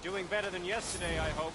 Doing better than yesterday, I hope.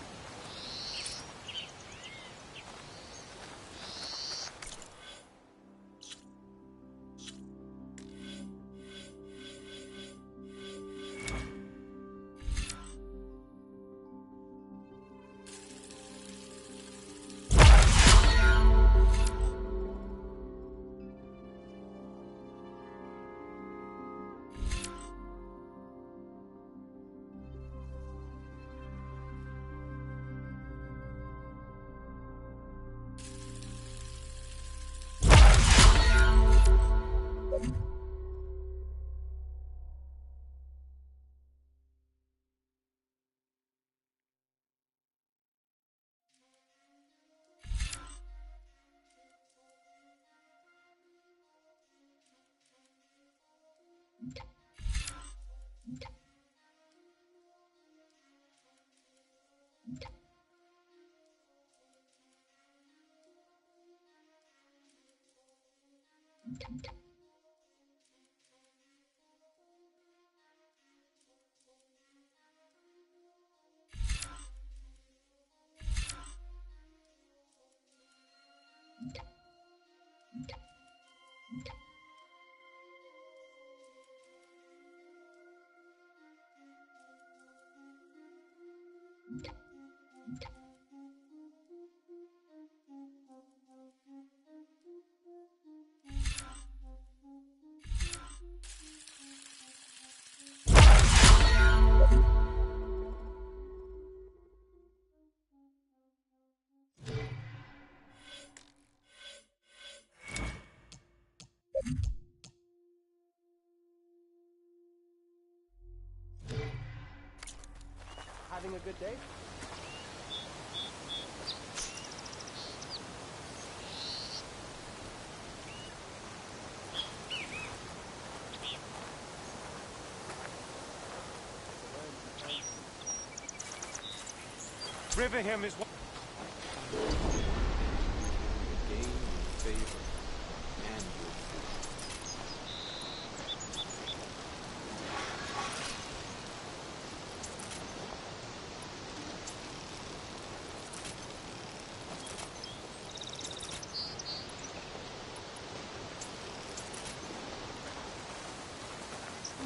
Having a good day? Riverham is what? Gain favor and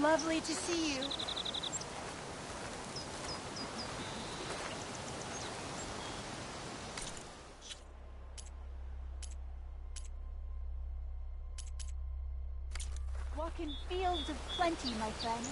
Lovely to see you. Walk in fields of plenty, my friend.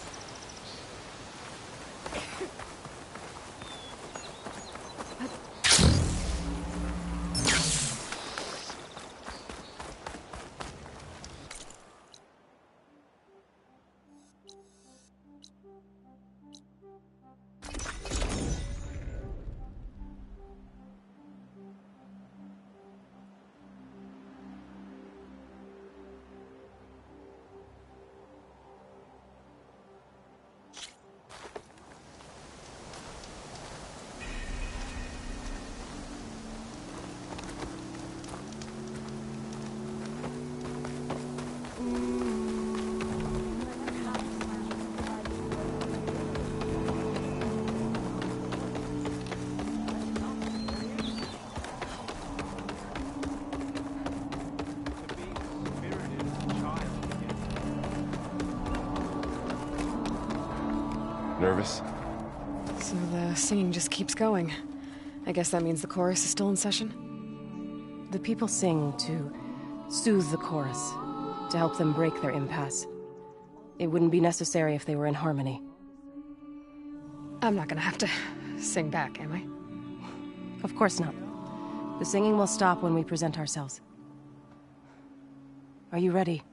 Nervous? So the singing just keeps going. I guess that means the chorus is still in session? The people sing to soothe the chorus, to help them break their impasse. It wouldn't be necessary if they were in harmony. I'm not gonna have to sing back, am I? Of course not. The singing will stop when we present ourselves. Are you ready?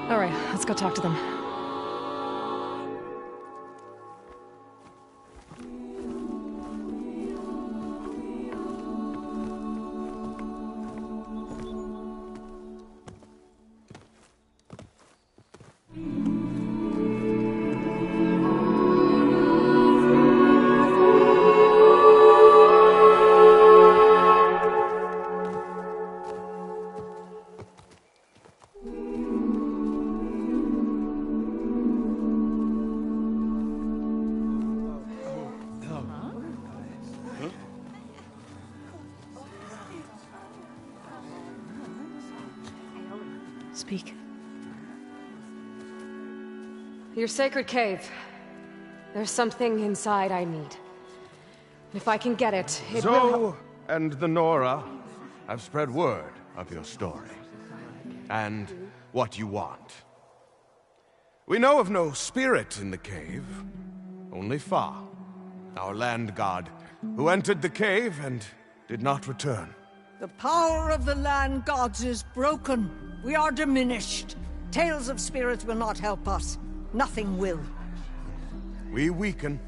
All right, let's go talk to them. Speak. Your sacred cave. There's something inside I need. If I can get it, it will help. Zoe and the Nora have spread word of your story. And what you want. We know of no spirit in the cave. Only Fa, our land god, who entered the cave and did not return. The power of the land gods is broken. We are diminished. Tales of spirits will not help us. Nothing will. We weaken.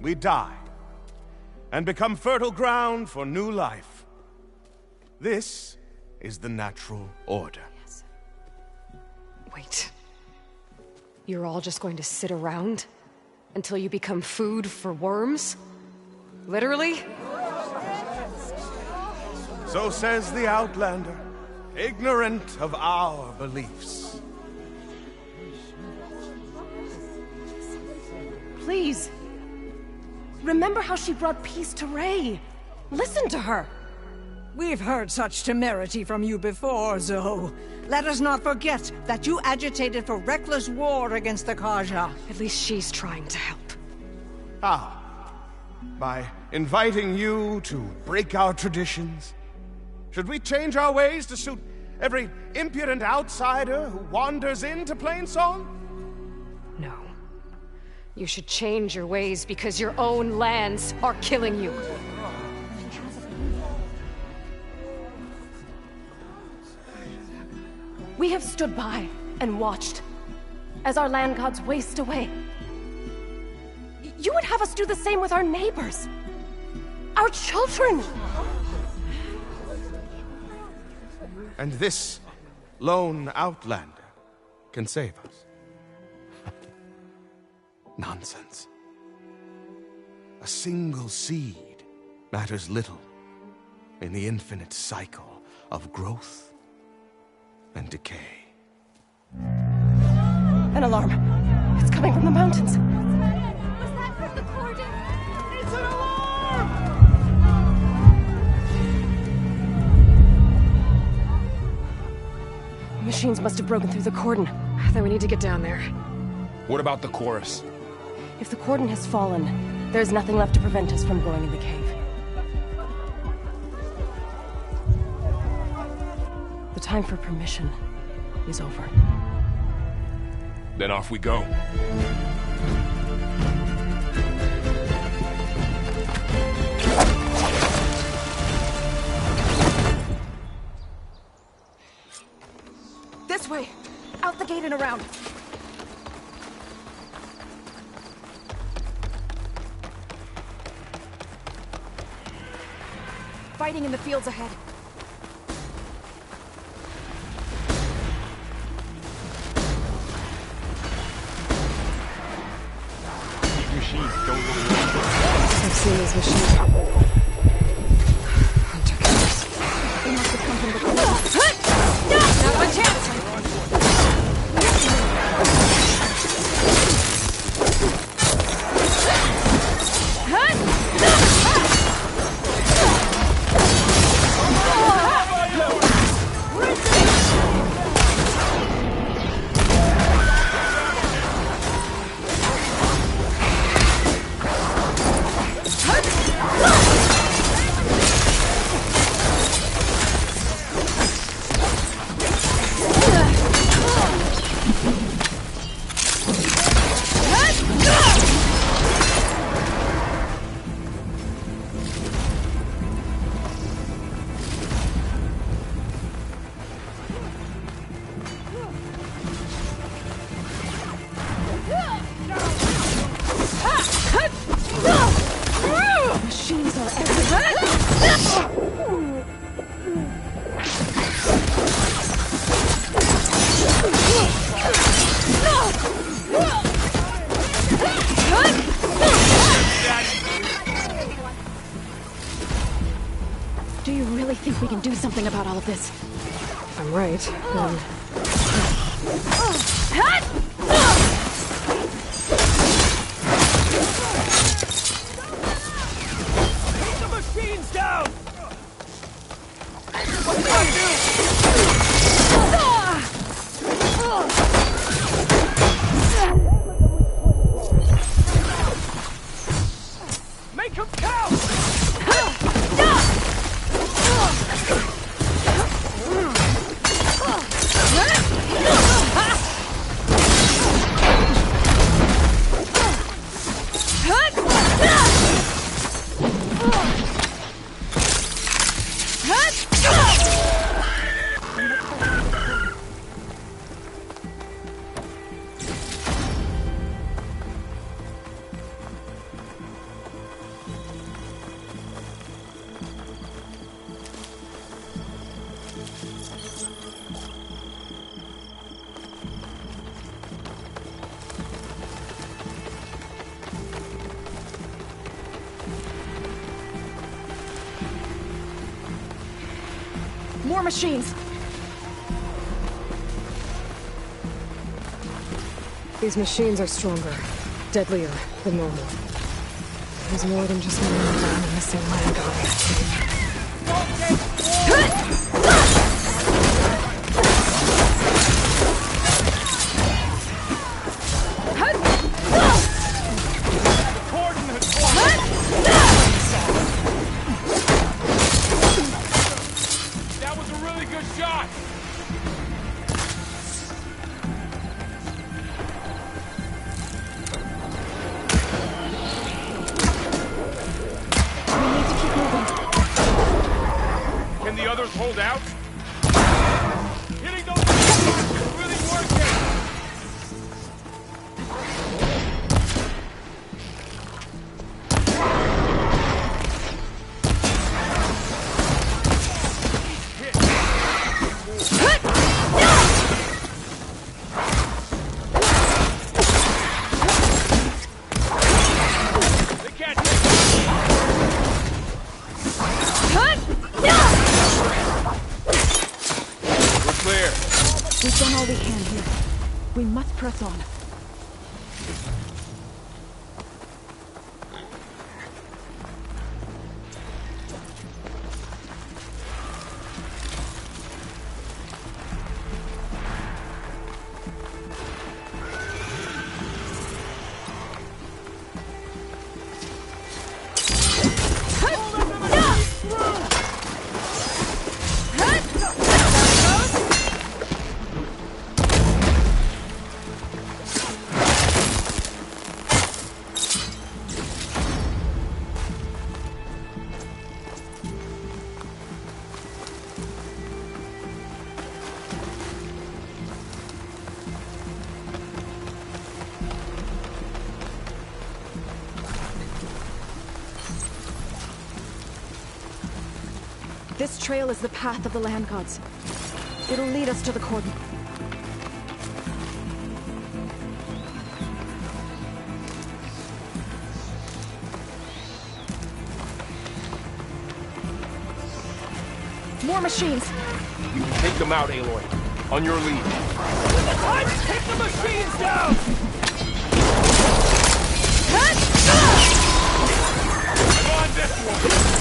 We die. And become fertile ground for new life. This is the natural order. Yes. Wait. You're all just going to sit around until you become food for worms? Literally? So says the Outlander, ignorant of our beliefs. Please. Remember how she brought peace to Ray. Listen to her. We've heard such temerity from you before, Zoe. Let us not forget that you agitated for reckless war against the Kaja. At least she's trying to help. How? By inviting you to break our traditions? Should we change our ways to suit every impudent outsider who wanders into Plainsong? No. You should change your ways because your own lands are killing you. We have stood by and watched as our land gods waste away. You would have us do the same with our neighbors, our children. And this lone Outlander can save us. Nonsense. A single seed matters little in the infinite cycle of growth and decay. An alarm. It's coming from the mountains. Was that from the cordon? It's an alarm! Machines must have broken through the cordon. Then we need to get down there. What about the chorus? If the cordon has fallen, there's nothing left to prevent us from going in the cave. The time for permission is over. Then off we go. This way! Out the gate and around! Fighting in the fields ahead. These machines don't really work. I've seen these machines. Hunter killers. They must have come from the cordon. Not my chance! Machines are everywhere. Do you really think we can do something about all of this? If I'm right, then... The machine's down! Ah! More machines! These machines are stronger, deadlier than normal. There's more than just one down in the same land That was a really good shot! Can the others hold out? Hitting those is really working! They can't take it. We're clear. We've done all we can here. We must press on. This trail is the path of the land gods. It'll lead us to the cordon. More machines! You can take them out, Aloy. On your lead. Time to take the machines down! I'm on this one!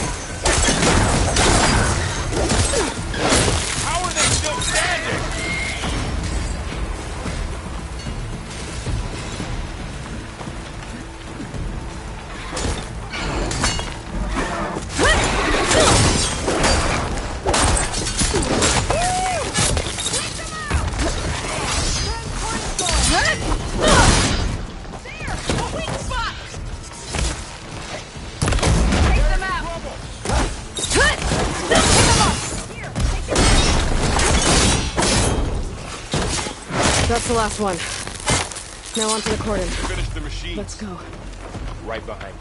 How are they still standing? That's the last one. Now onto the cordon. Finish the machines. Let's go. Right behind you.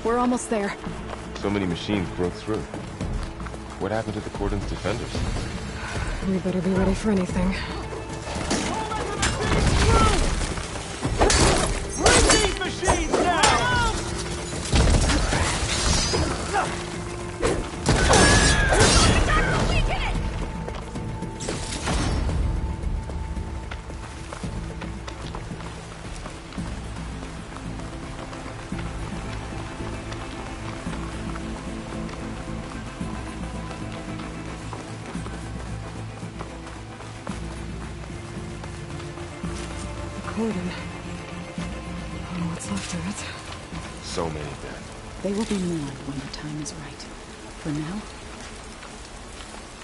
We're almost there. So many machines broke through. What happened to the cordon's defenders? We better be ready for anything. Bring these machines down! Cordon. Oh, what's left of it? So many dead. They will be more when the time is right. For now,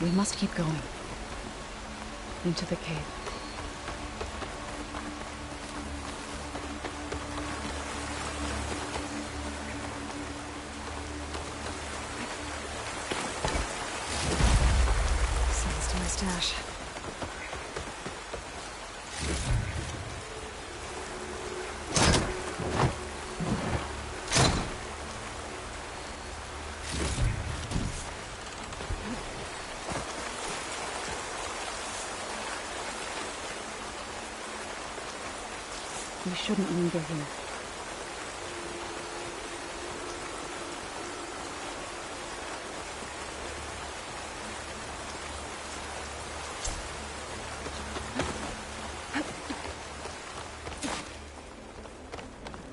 we must keep going. Into the cave. We shouldn't linger here.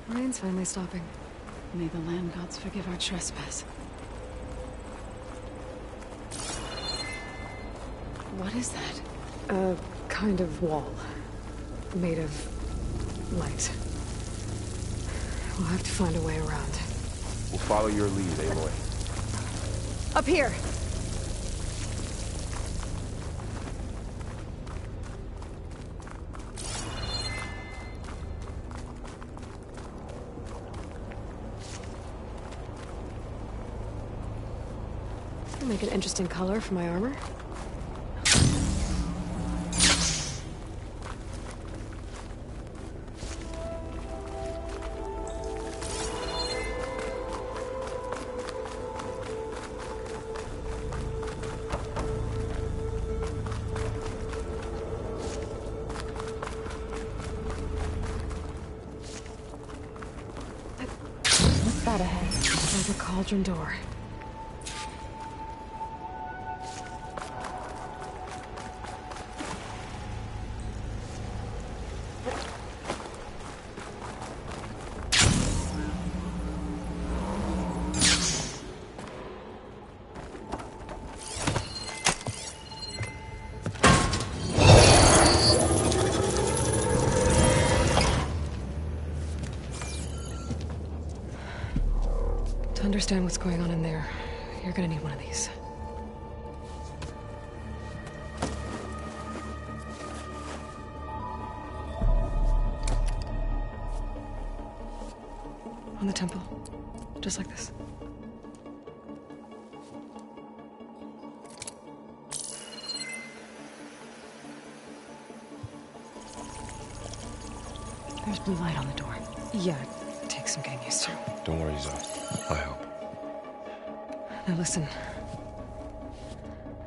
Rain's finally stopping. May the land gods forgive our trespass. What is that? A kind of wall. Made of light. We'll have to find a way around. We'll follow your lead, Aloy. Up here! It'll make an interesting color for my armor. That ahead. There's a cauldron door. To understand what's going on in there, you're gonna need one of these. On the temple. Just like this. There's blue light on the door. Yeah, it takes some getting used to. Don't worry, Zoe. I help. Now listen.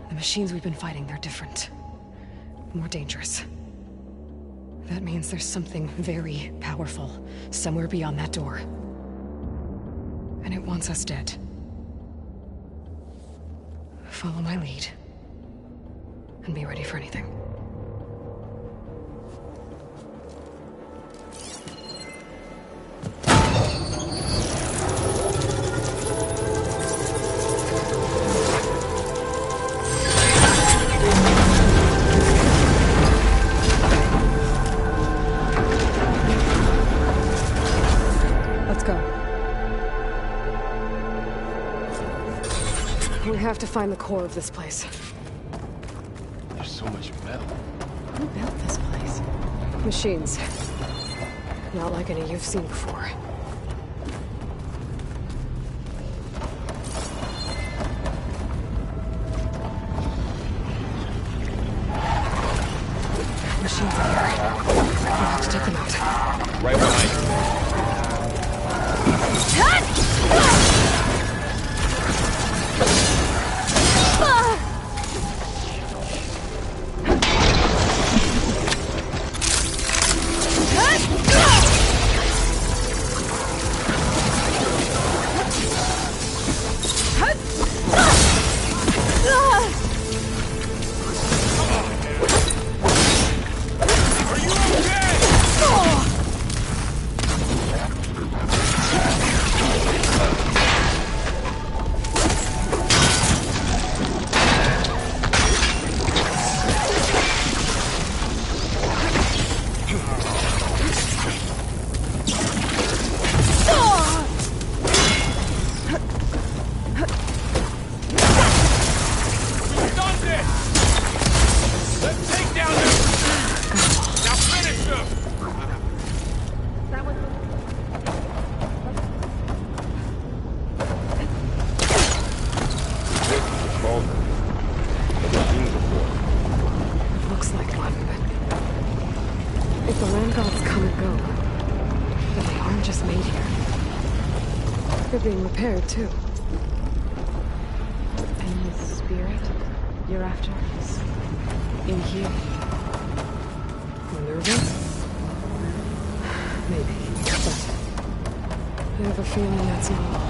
The machines we've been fighting, they're different. More dangerous. That means there's something very powerful somewhere beyond that door. And it wants us dead. Follow my lead. And be ready for anything. Let's go. We have to find the core of this place. There's so much metal. Who built this place? Machines. Not like any you've seen before. Machines in here. We have to take them out. Right behind you. Looks like one, but if the land gods come and go, then they aren't just made here. They're being repaired, too. And the spirit you're after is in here. Minerva? I have a feeling that's not all.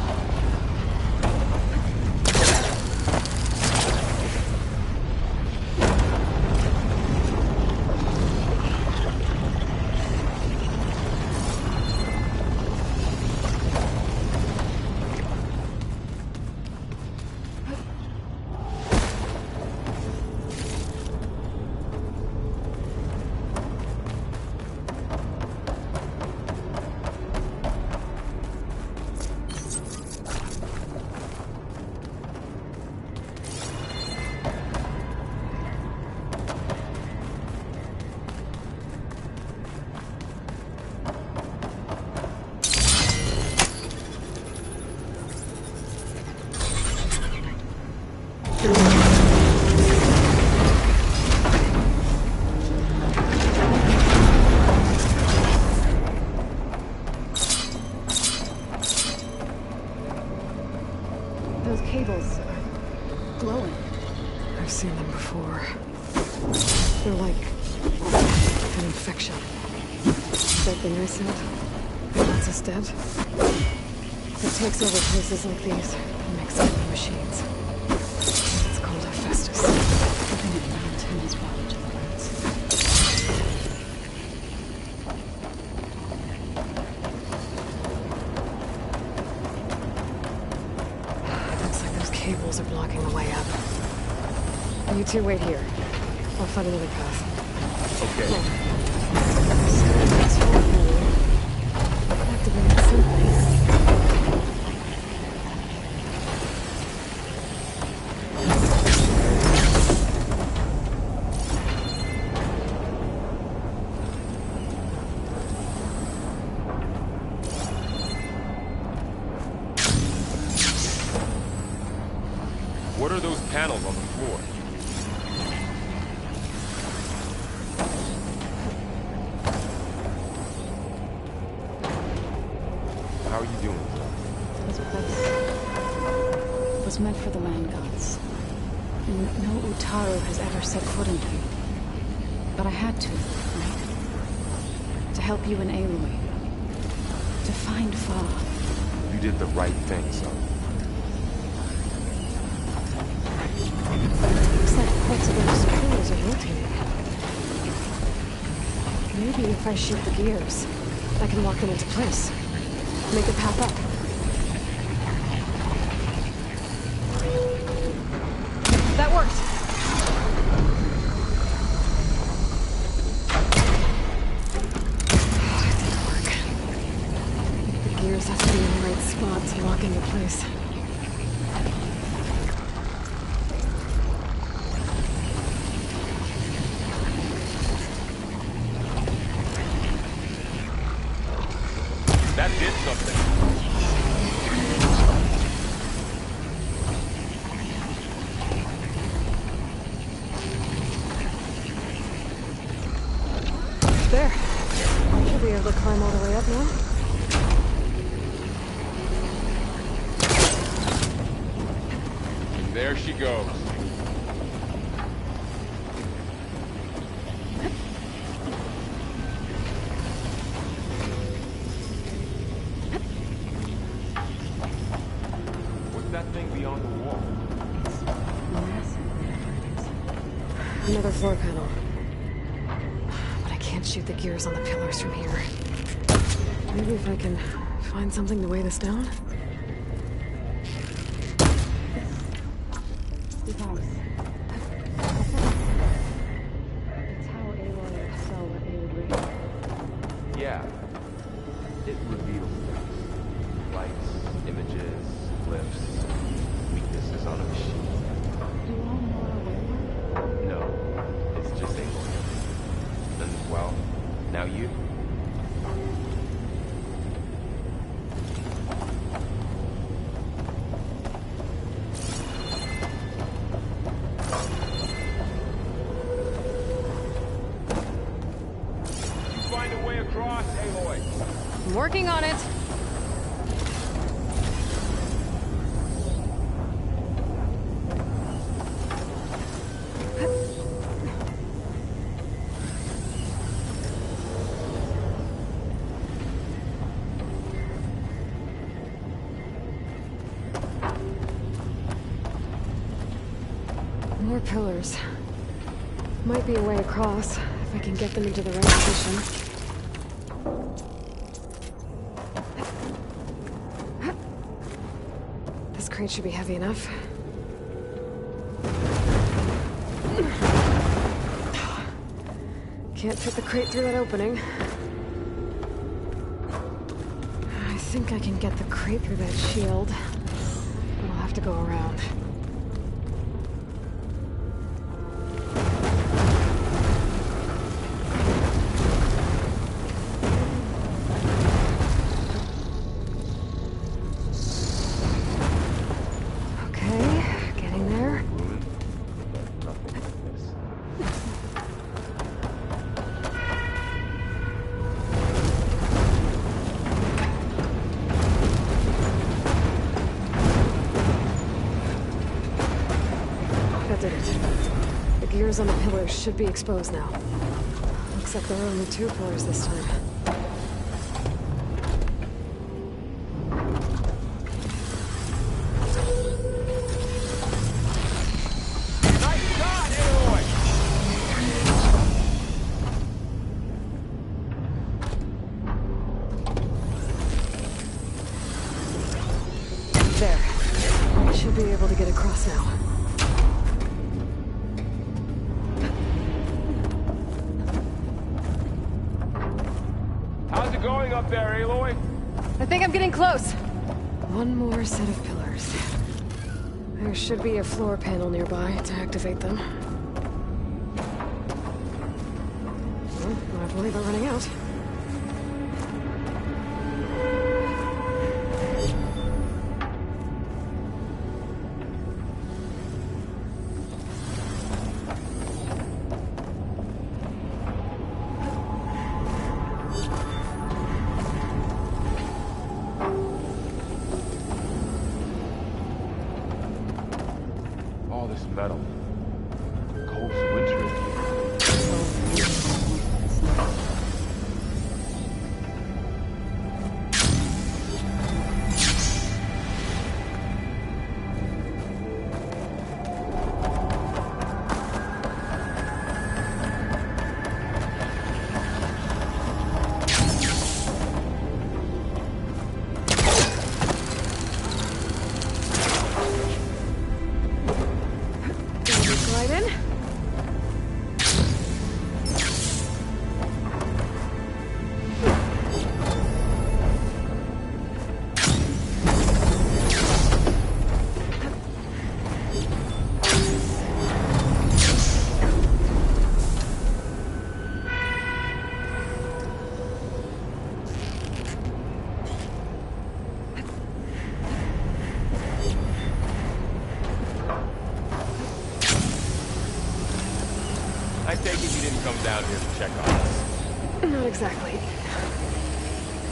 Those cables are glowing. I've seen them before. They're like an infection. That thing I said, that wants us dead. It takes over places like these and makes up the machines. It's called Hephaestus. Something at the mountain is brought to the roots. Looks like those cables are blocking the way up. You two wait here. I'll find another path. Okay. It's horrible. Activate something. What are those panels on the floor? How are you doing? This place was meant for the land gods. And no Utaru has ever set foot in them. But I had to, right? To help you and Aloy. To find Fa. You did the right thing, son. Looks like parts of those pillars are rotating. Maybe if I shoot the gears, I can lock them into place. Make a path up. That worked! That didn't work. The gears have to be in the right spot to lock into place. That did something. There. Should be able to climb all the way up now. There she goes. What's that thing beyond the wall? Another floor panel. But I can't shoot the gears on the pillars from here. Maybe if I can find something to weigh this down? Device. It's how Aloy saw what they would read. Yeah. It reveals things. Lights, images, flips, weaknesses on a machine. Do you all know where? No, it's just Aloy. And, well, now you. Find a way across, Aloy. I'm working on it! More pillars. Might be a way across, if I can get them into the right position. This crate should be heavy enough. Can't fit the crate through that opening. I think I can get the crate through that shield, but I'll have to go around. On the pillars should be exposed now. Looks like there are only 2 pillars this time. Nice shot, Aloy! There. I should be able to get across now. Going up there, Aloy? I think I'm getting close. One more set of pillars. There should be a floor panel nearby to activate them. Well, I believe I'm running out. Metal. Cold's winter is I take it you didn't come down here to check on us. Not exactly.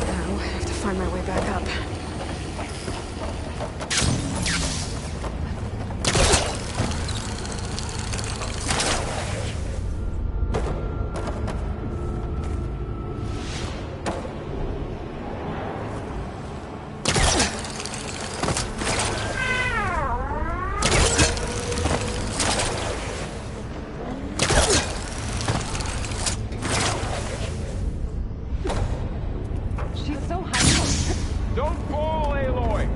Now I have to find my way back up. Don't fall, Aloy!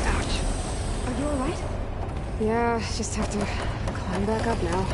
Ouch. Are you alright? Yeah, just have to climb back up now.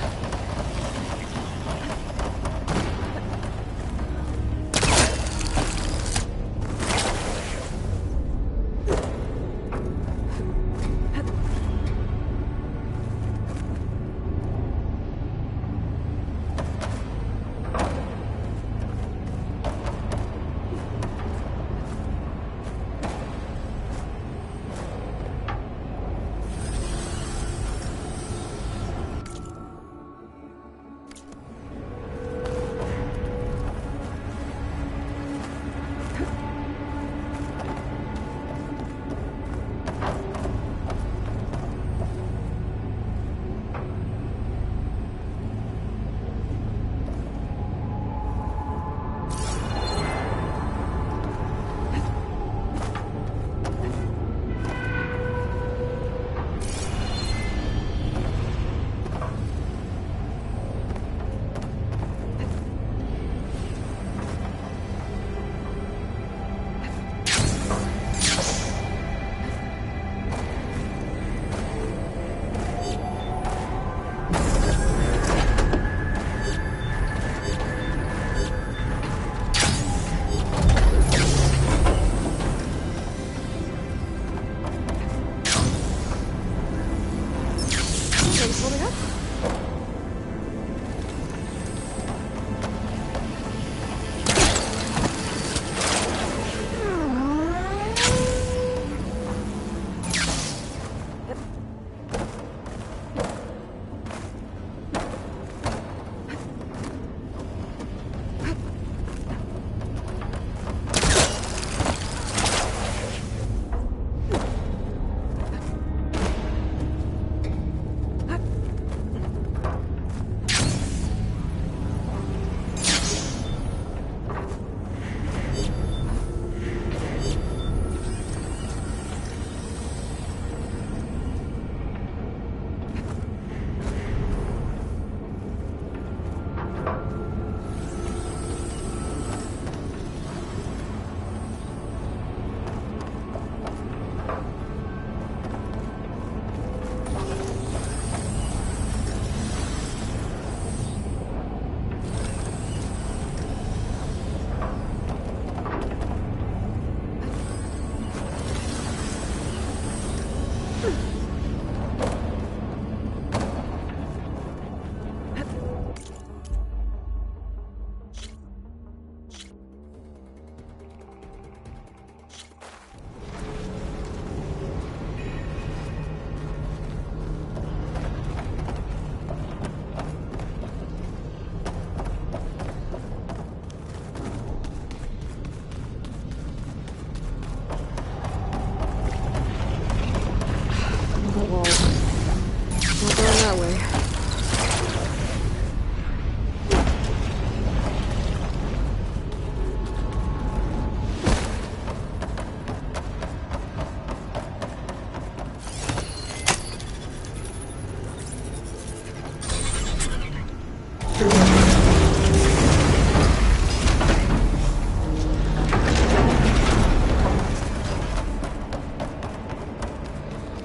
through here.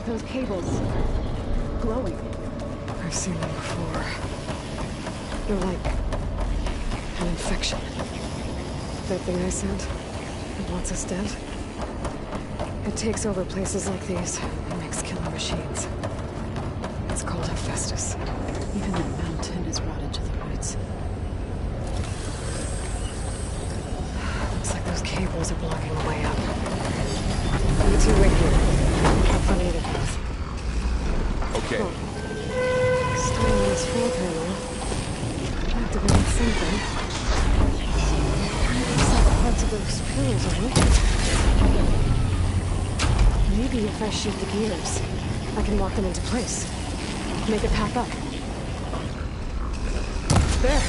Those cables. Glowing. I've seen them before. They're like an infection. That thing I sent, it wants us dead. It takes over places like these and makes killer machines. It's called Hephaestus. Even the mountain is rotted to the roots. Looks like those cables are blocking the way up. You two wait here. I'll find the path. Okay. Steinman's floor panel. Activated something. Looks like parts of those pillars are working. Maybe if I shoot the gears, I can lock them into place. Make it pack up. There.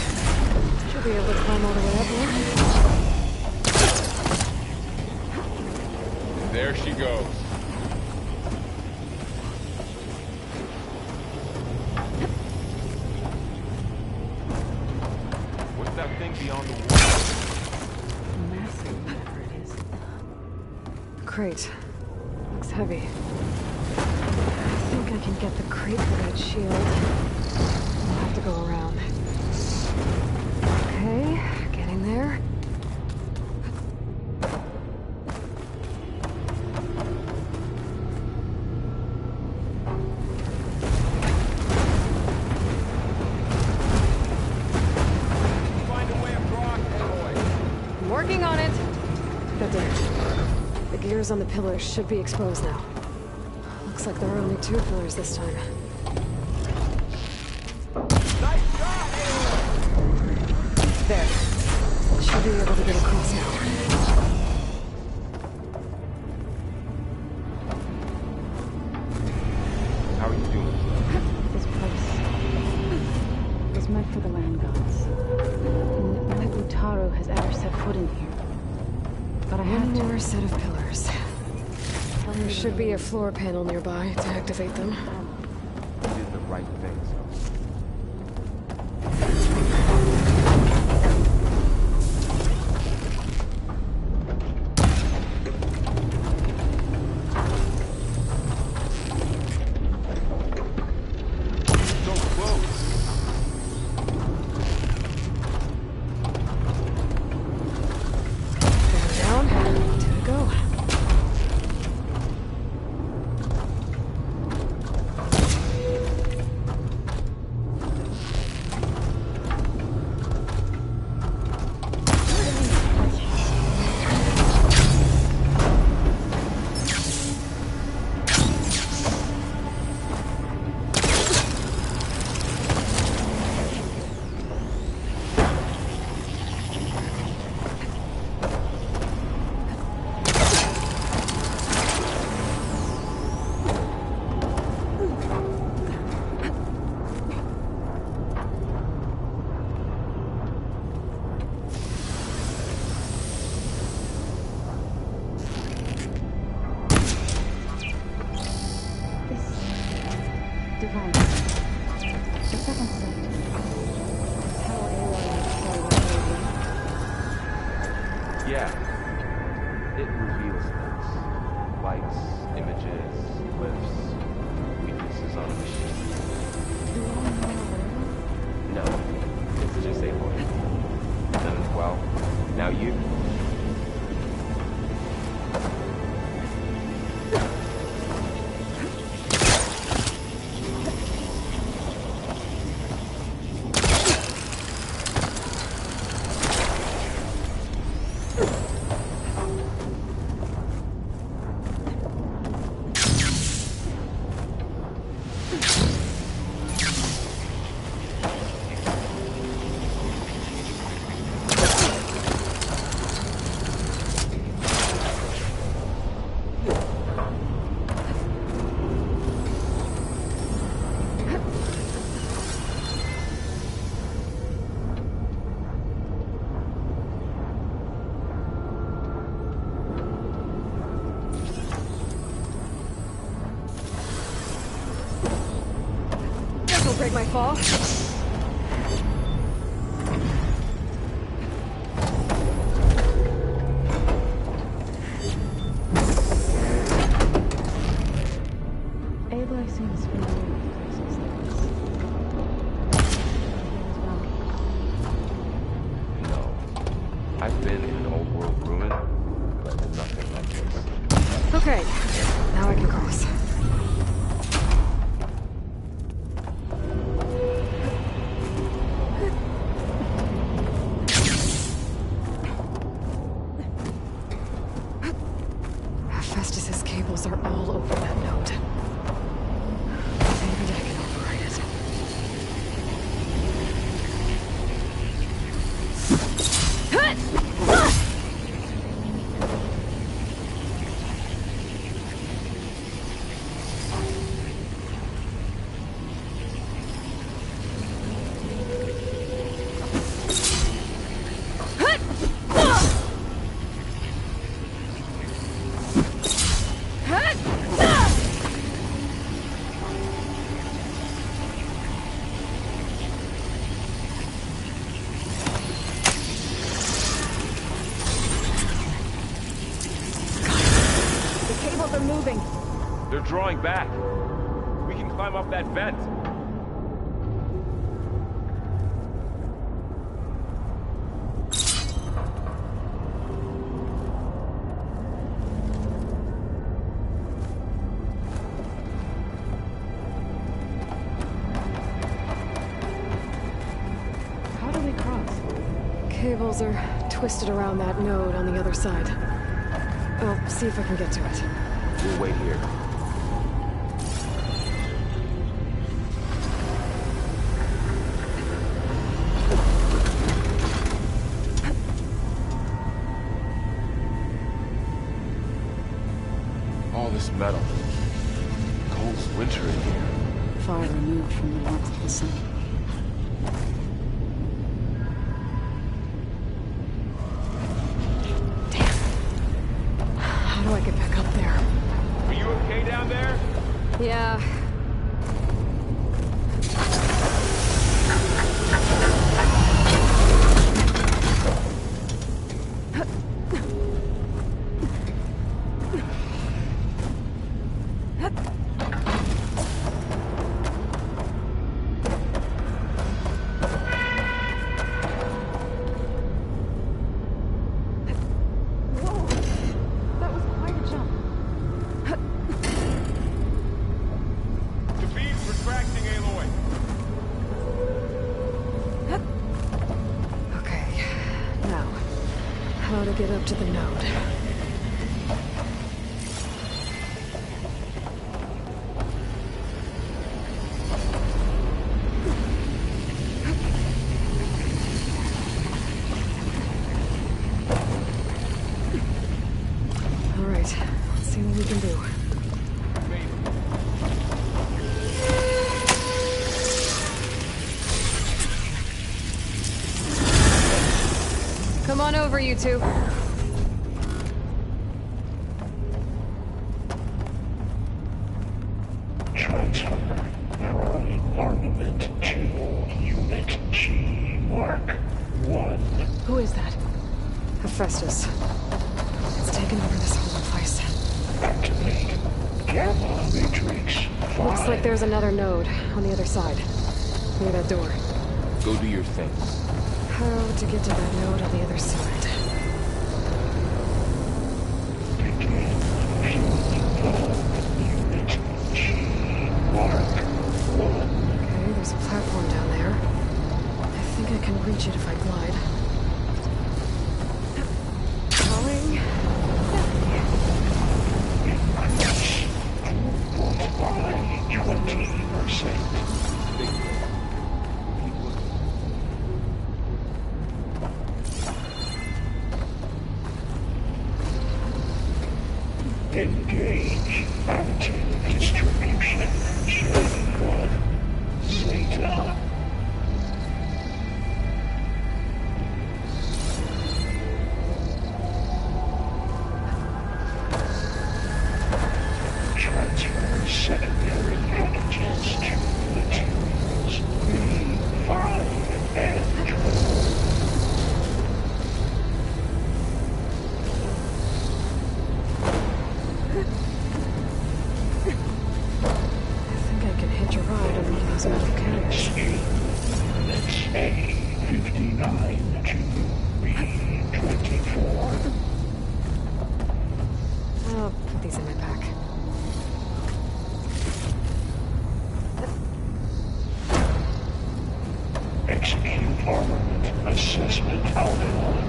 Should be able to climb all the way up here. There she goes. What's that thing beyond the wall? Massive, whatever it is. Crate. Looks heavy. I think I can get the crate for that shield. I'll have to go around. Okay, getting there. Find a way across, boy. I'm working on it. That did. The gears on the pillars should be exposed now. Looks like there are only 2 pillars this time. There. Should be able to get across now. How are you doing? This place was meant for the land gods. No Utaru has ever set foot in here. But I had One to. more set of pillars. There should be a floor panel nearby to activate them. You did the right thing. So close. Down, 2 to go. Device. The second set. How are you? Yeah. It reveals things. Lights, images, glyphs, weaknesses on a machine. No. It's just a void. And well, now you. Break my fall. been in an old world ruin, but nothing like this. Okay, now I can cross. Hephaestus's cables are all over that node. Maybe I can override it. They're drawing back. We can climb up that vent. How do we cross? Cables are twisted around that node on the other side. I'll see if I can get to it. We'll wait here. All this metal. Cold's winter in here. Fire removed from the warmth of the sun. How do I get back up there? Are you okay down there? Yeah. How to get up to the node. All right, let's see what we can do. Come on over, you two. Transfer from armament to Unit G Mark 1. Who is that? Hephaestus. It's taken over this whole place. Activate Gamma Matrix 5. Looks like there's another node on the other side. Near that door. Go do your thing. How to get to that node on the other side? Begin fuel Unit G Mark 1. Okay, there's a platform down there. I think I can reach it if I glide. Falling. Increase 20%. Engage anti-distribution. Zone 1. Zeta. Transfer secondary packages to materials B5 and 12. I think I can hitch a ride on one of those metal carriers. B29 to B24. I'll put these in my pack. Execute armament assessment outline.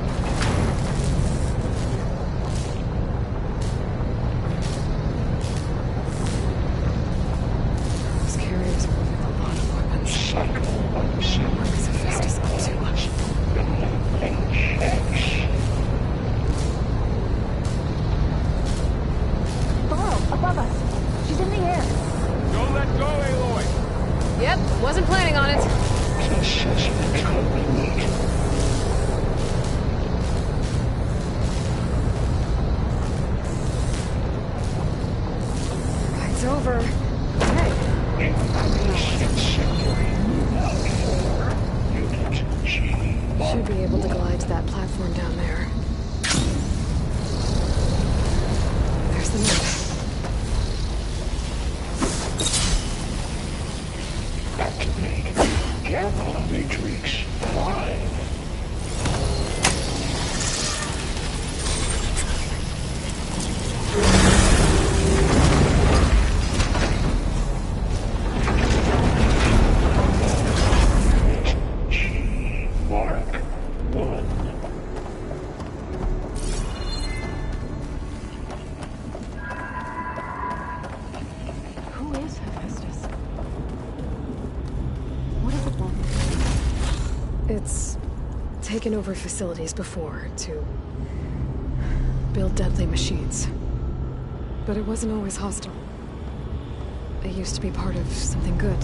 Those carriers are with a lot of weapons. Cycle of What is Hephaestus up to? HX. Below, above us. She's in the air. Don't let go, Aloy! Yep, wasn't planning on it. Assessment complete. It's over. Okay. Increase secondary out 4. Unit G. Should be able to glide to that platform down there. There's the map. Activate Gamma Matrix 5. G. Mark 1. Who is Hephaestus? What does it want? It's taken over facilities before to build deadly machines. But it wasn't always hostile. It used to be part of something good.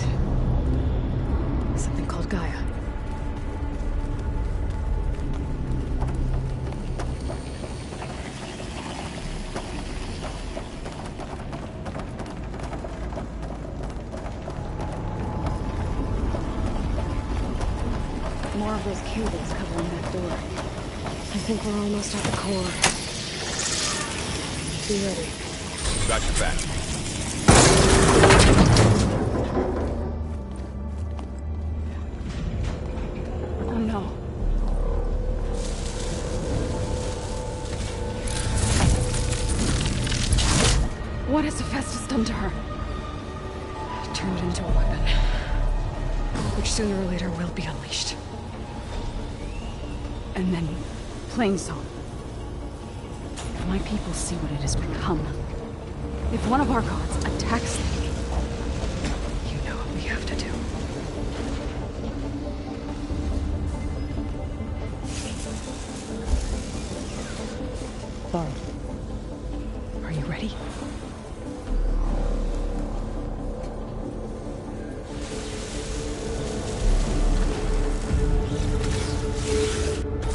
Something called Gaia. More of those cables covering that door. I think we're almost at the core. Be ready. Got your back. Oh no. What has Hephaestus done to her? Turned into a weapon. Which sooner or later will be unleashed. And then, plain song. If my people see what it has become, if one of our gods attacks them, You know what we have to do. Thor, Are you ready?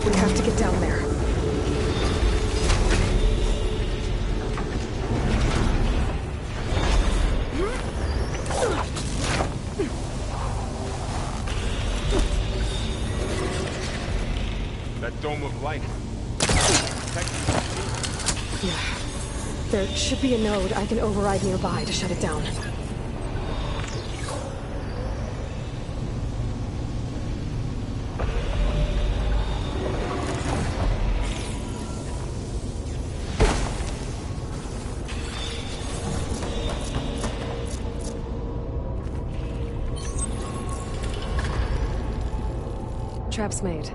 We have to get down there. That dome of light. Yeah. There should be a node I can override nearby to shut it down. Trap's made.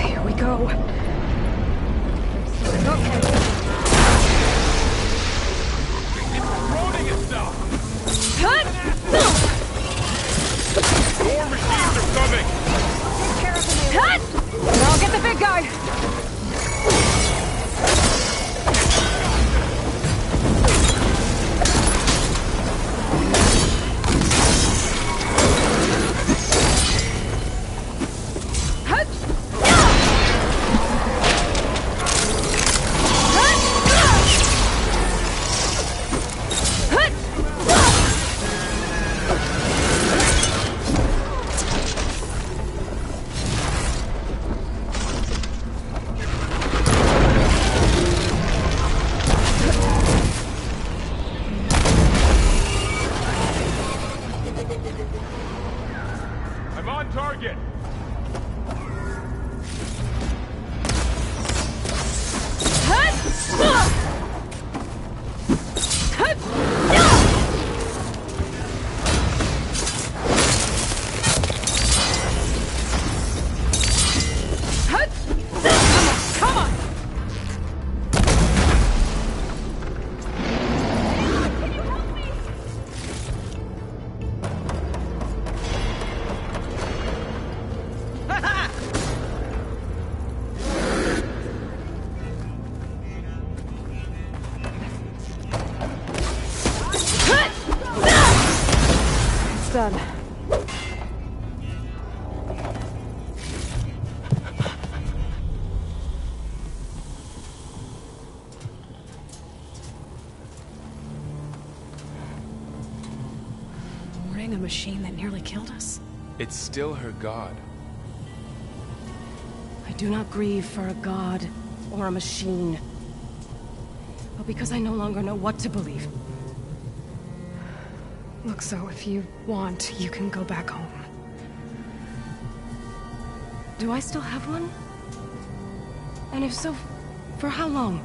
Here we go. Loading itself! Cut! More machines are coming! Cut! And I'll get the big guy. Almost done. Mourning a machine that nearly killed us? It's still her god. I do not grieve for a god or a machine, but because I no longer know what to believe. Look, so if you want, you can go back home. Do I still have one? And if so, for how long?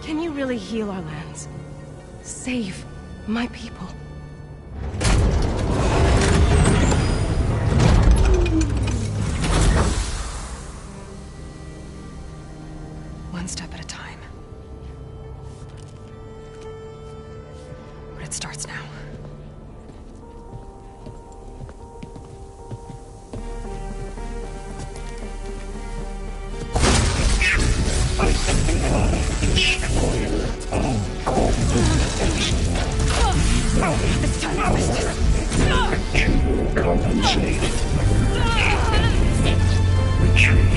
Can you really heal our lands? Save my people? One step at a time. But it starts now. Destroyer of golden This time I missed. to compensate. Retreat.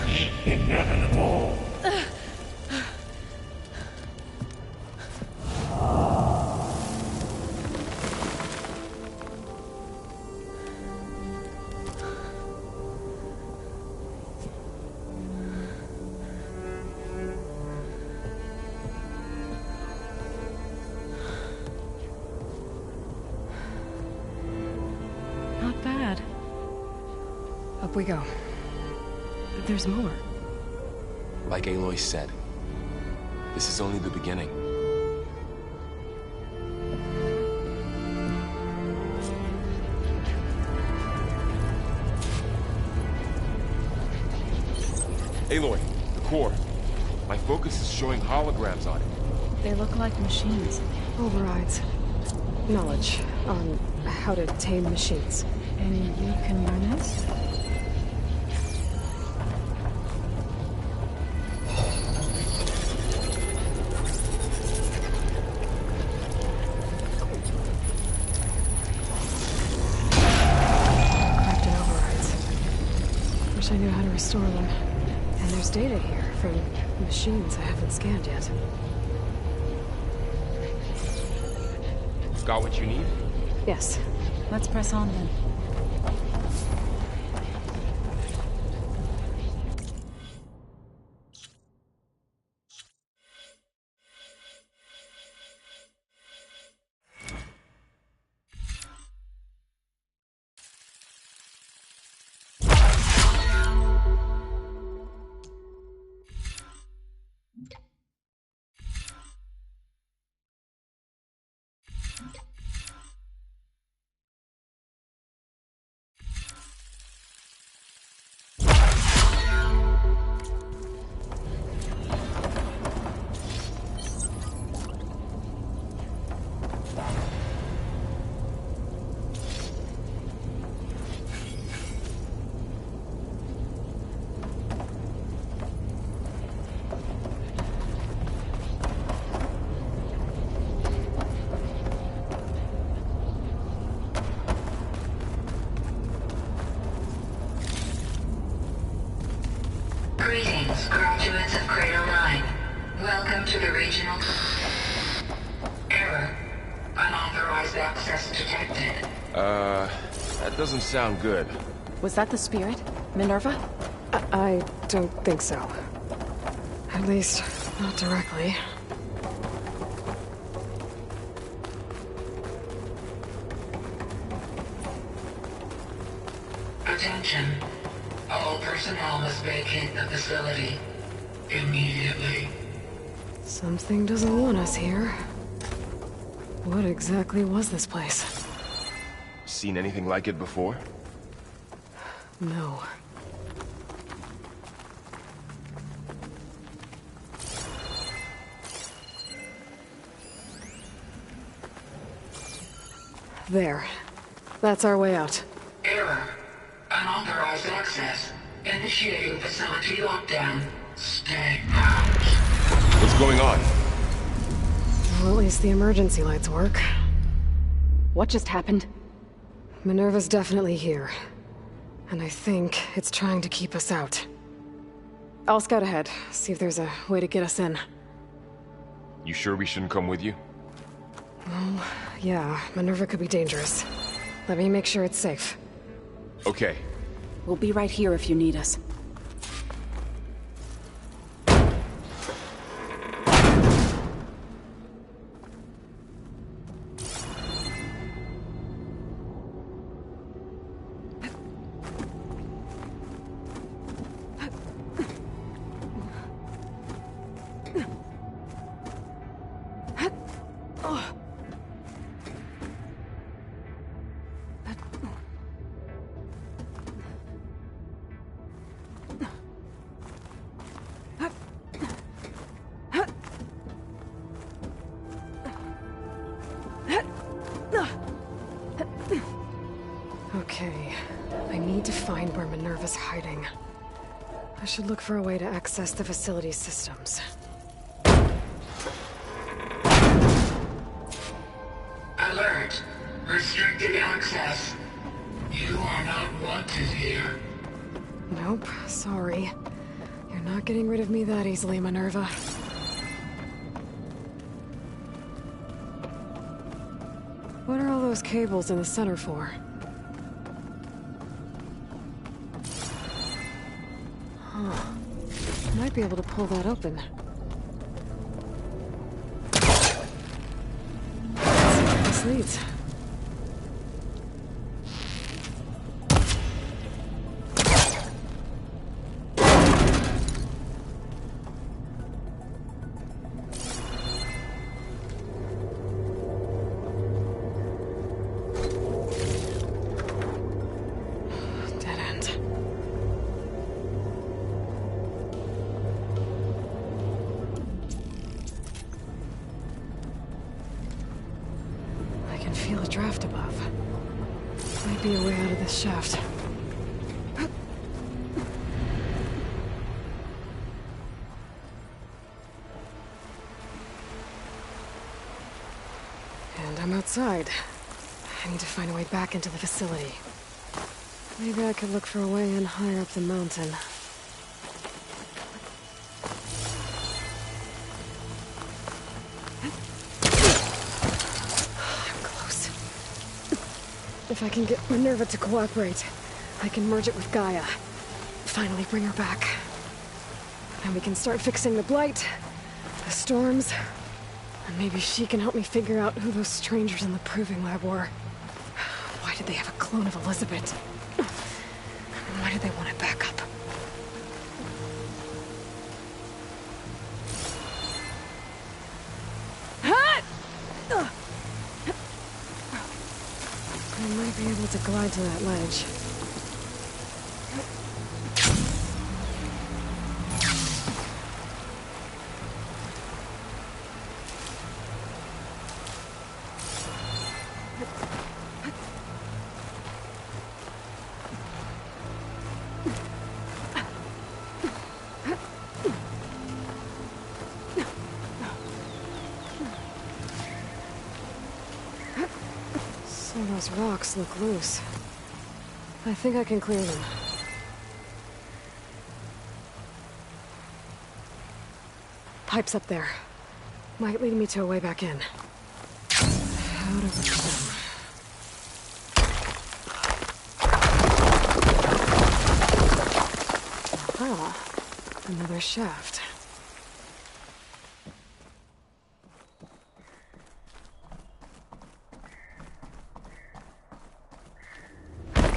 Is inevitable. Not bad. Up we go. But there's more. Like Aloy said, this is only the beginning. Aloy, the core. My focus is showing holograms on it. They look like machines. Overrides. Knowledge on how to tame machines. And you can learn this? Crafting overrides. Wish I knew how to restore them. And there's data here from machines I haven't scanned yet. Got what you need? Yes. Let's press on then. Greetings, graduates of Cradle 9. Welcome to the regional... Error. Unauthorized access detected. That doesn't sound good. Was that the spirit? Minerva? I don't think so. At least, not directly. Attention. All personnel must vacate the facility. Immediately. Something doesn't want us here. What exactly was this place? Seen anything like it before? No. There. That's our way out. Error. Unauthorized access. Initiating facility lockdown. Stay out. going on? Well, at least the emergency lights work. What just happened? Minerva's definitely here. And I think it's trying to keep us out. I'll scout ahead, see if there's a way to get us in. You sure we shouldn't come with you? Well, yeah, Minerva could be dangerous. Let me make sure it's safe. Okay. We'll be right here if you need us. Okay, I need to find where Minerva's hiding. I should look for a way to access the facility's systems. Alert. Restricted access. You are not wanted here. Nope, sorry. You're not getting rid of me that easily, Minerva. What are all those cables in the center for? Huh. Might be able to pull that open. Let's see where this leads. Dead end. I can feel a draft above. Might be a way out of this shaft. And I'm outside. I need to find a way back into the facility. Maybe I could look for a way in higher up the mountain. I'm close. If I can get Minerva to cooperate, I can merge it with Gaia. Finally bring her back. And we can start fixing the blight, the storms, and maybe she can help me figure out who those strangers in the proving lab were. Why did they have a clone of Elizabeth? Why did they want it back up? I might be able to glide to that ledge. Some of those rocks look loose. I think I can clear them. Pipe's up there. Might lead me to a way back in. How to reach them? Aha! Another shaft.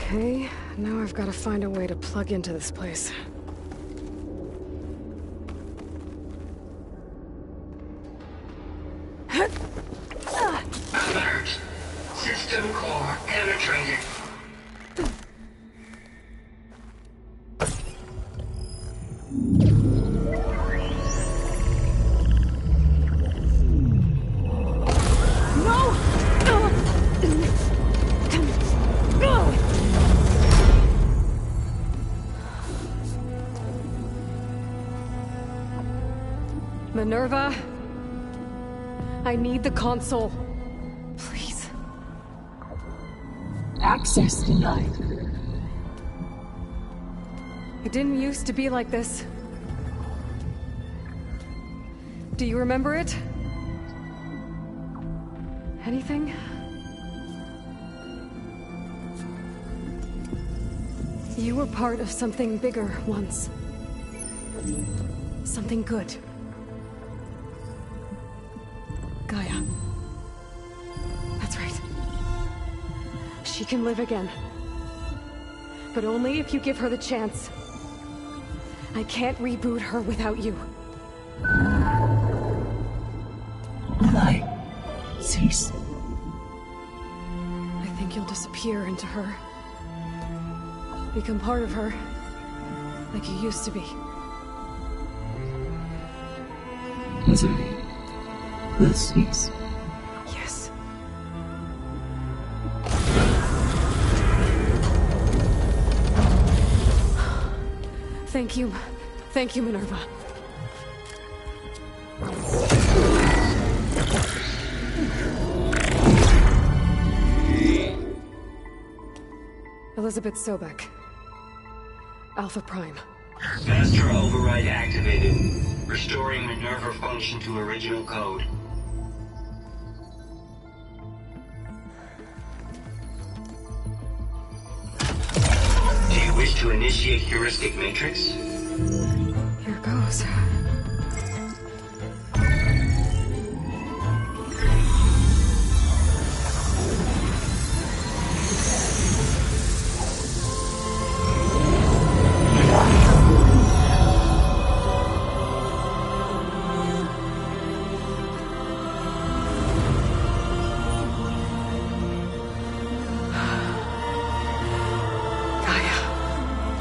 Okay, now I've got to find a way to plug into this place. Alert. System core penetrated. Minerva, I need the console. Please. Access denied. It didn't used to be like this. Do you remember it? Anything? You were part of something bigger once. Something good. Gaia. That's right. She can live again. But only if you give her the chance. I can't reboot her without you. Light. Cease. I think you'll disappear into her. Become part of her. Like you used to be. Desiree. Will cease. Yes. Thank you. Thank you, Minerva. Elizabeth Sobek. Alpha Prime. Master override activated. Restoring Minerva function to original code. Do you wish to initiate heuristic matrix? Here goes.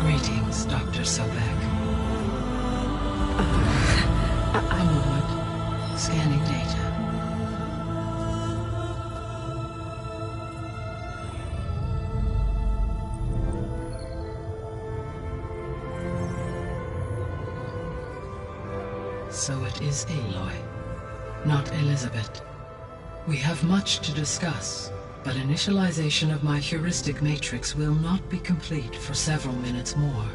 Greetings, Dr. Sobek. I'm Wood. Scanning data. So it is Aloy, not Elizabeth. We have much to discuss, but initialization of my heuristic matrix will not be complete for several minutes more.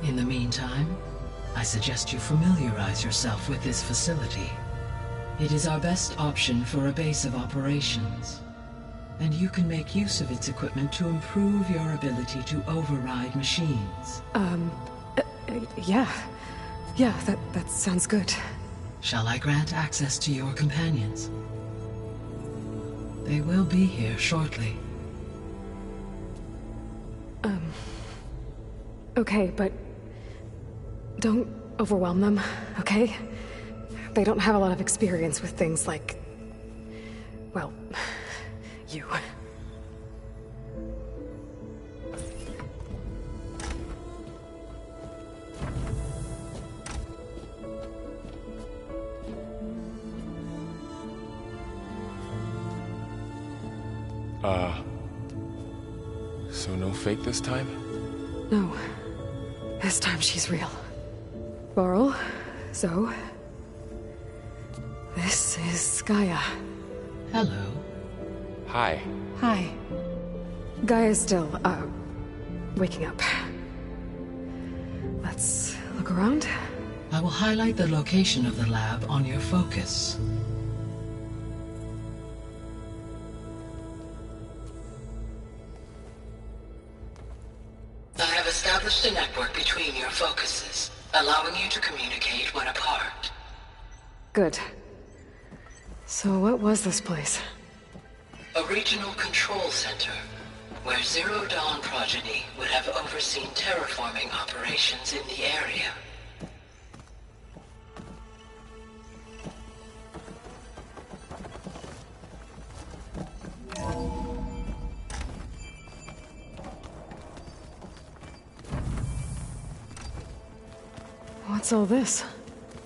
In the meantime, I suggest you familiarize yourself with this facility. It is our best option for a base of operations, and you can make use of its equipment to improve your ability to override machines. Yeah. Yeah, that sounds good. Shall I grant access to your companions? They will be here shortly. Okay, but don't overwhelm them, okay? They don't have a lot of experience with things like, well, you. So no fake this time? No. This time she's real. Varl, Zoe. This is Gaia. Hello. Hi. Hi. Gaia's still, waking up. Let's look around. I will highlight the location of the lab on your focus. I have established a network between your focuses, allowing you to communicate when apart. Good. So what was this place? A regional control center, where Zero Dawn progeny would have overseen terraforming operations in the area. What's all this?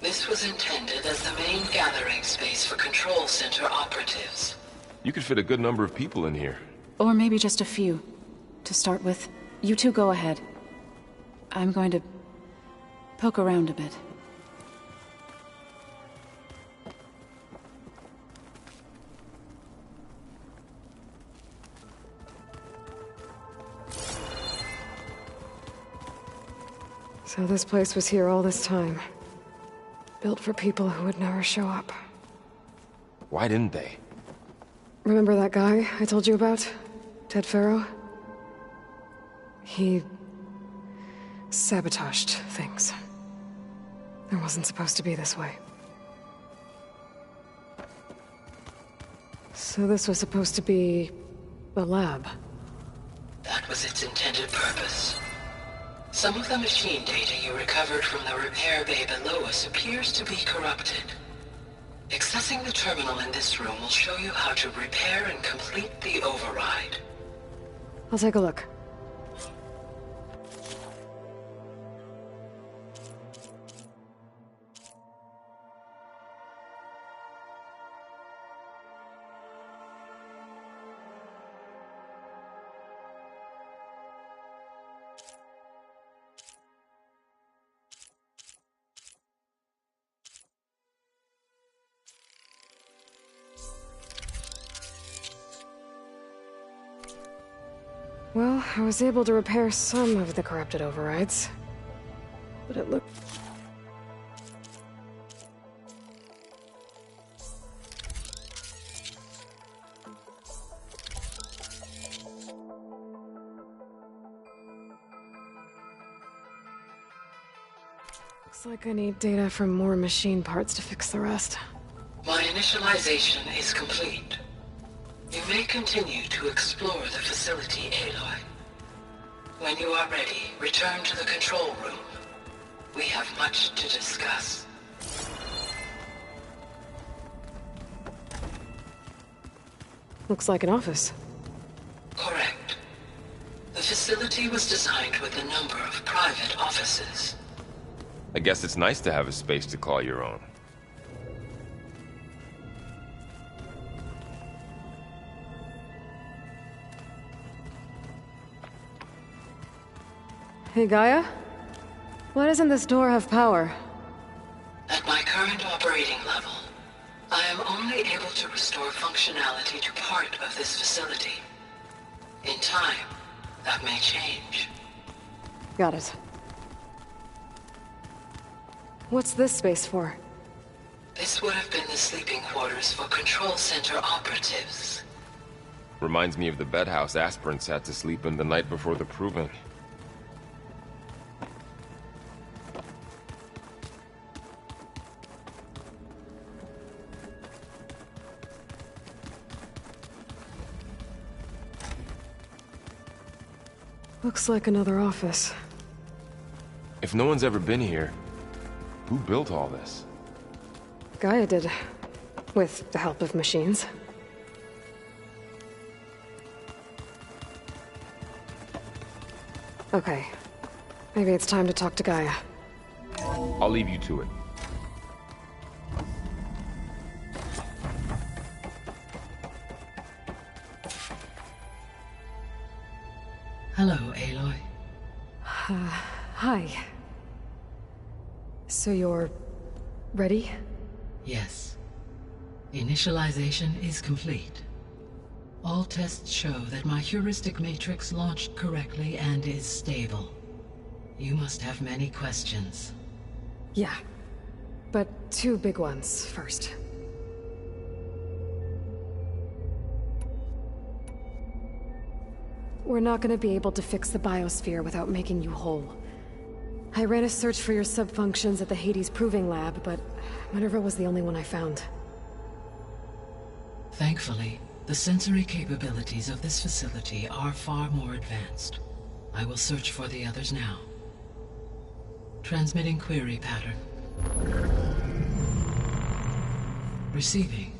This was intended as the main gathering space for control center operatives. You could fit a good number of people in here. Or maybe just a few. To start with, you two go ahead. I'm going to poke around a bit. So this place was here all this time. Built for people who would never show up. Why didn't they? Remember that guy I told you about? Ted Farrow? He sabotaged things. It wasn't supposed to be this way. So this was supposed to be a lab. That was its intended purpose. Some of the machine data you recovered from the repair bay below us appears to be corrupted. Accessing the terminal in this room will show you how to repair and complete the override. I'll take a look. Well, I was able to repair some of the corrupted overrides. But it looked... Looks like I need data from more machine parts to fix the rest. My initialization is complete. You may continue to explore the facility, Aloy. When you are ready, return to the control room. We have much to discuss. Looks like an office. Correct. The facility was designed with a number of private offices. I guess it's nice to have a space to call your own. Hey, Gaia? Why doesn't this door have power? At my current operating level, I am only able to restore functionality to part of this facility. In time, that may change. Got it. What's this space for? This would have been the sleeping quarters for Control Center operatives. Reminds me of the bedhouse aspirants had to sleep in the night before the proving. Looks like another office. If no one's ever been here, who built all this? Gaia did. With the help of machines. Okay. Maybe it's time to talk to Gaia. I'll leave you to it. Hello, Aloy. Hi. So you're... ready? Yes. Initialization is complete. All tests show that my heuristic matrix launched correctly and is stable. You must have many questions. Yeah. But two big ones first. We're not gonna be able to fix the Biosphere without making you whole. I ran a search for your subfunctions at the Hades Proving Lab, but Minerva was the only one I found. Thankfully, the sensory capabilities of this facility are far more advanced. I will search for the others now. Transmitting query pattern. Receiving.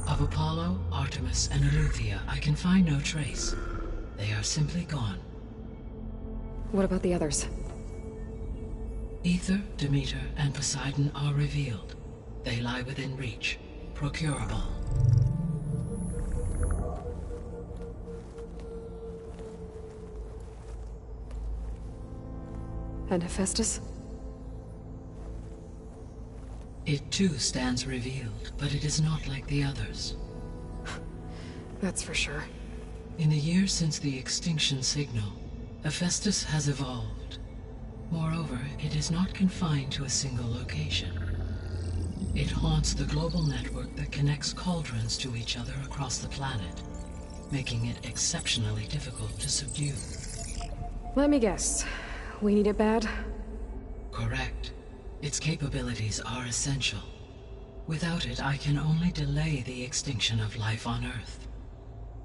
Of Apollo, Artemis, and Eleuthia, I can find no trace. They are simply gone. What about the others? Ether, Demeter, and Poseidon are revealed. They lie within reach. Procurable. And Hephaestus? It too stands revealed, but it is not like the others. That's for sure. In the years since the Extinction Signal, Hephaestus has evolved. Moreover, it is not confined to a single location. It haunts the global network that connects cauldrons to each other across the planet, making it exceptionally difficult to subdue. Let me guess. We need it bad? Correct. Its capabilities are essential. Without it, I can only delay the extinction of life on Earth.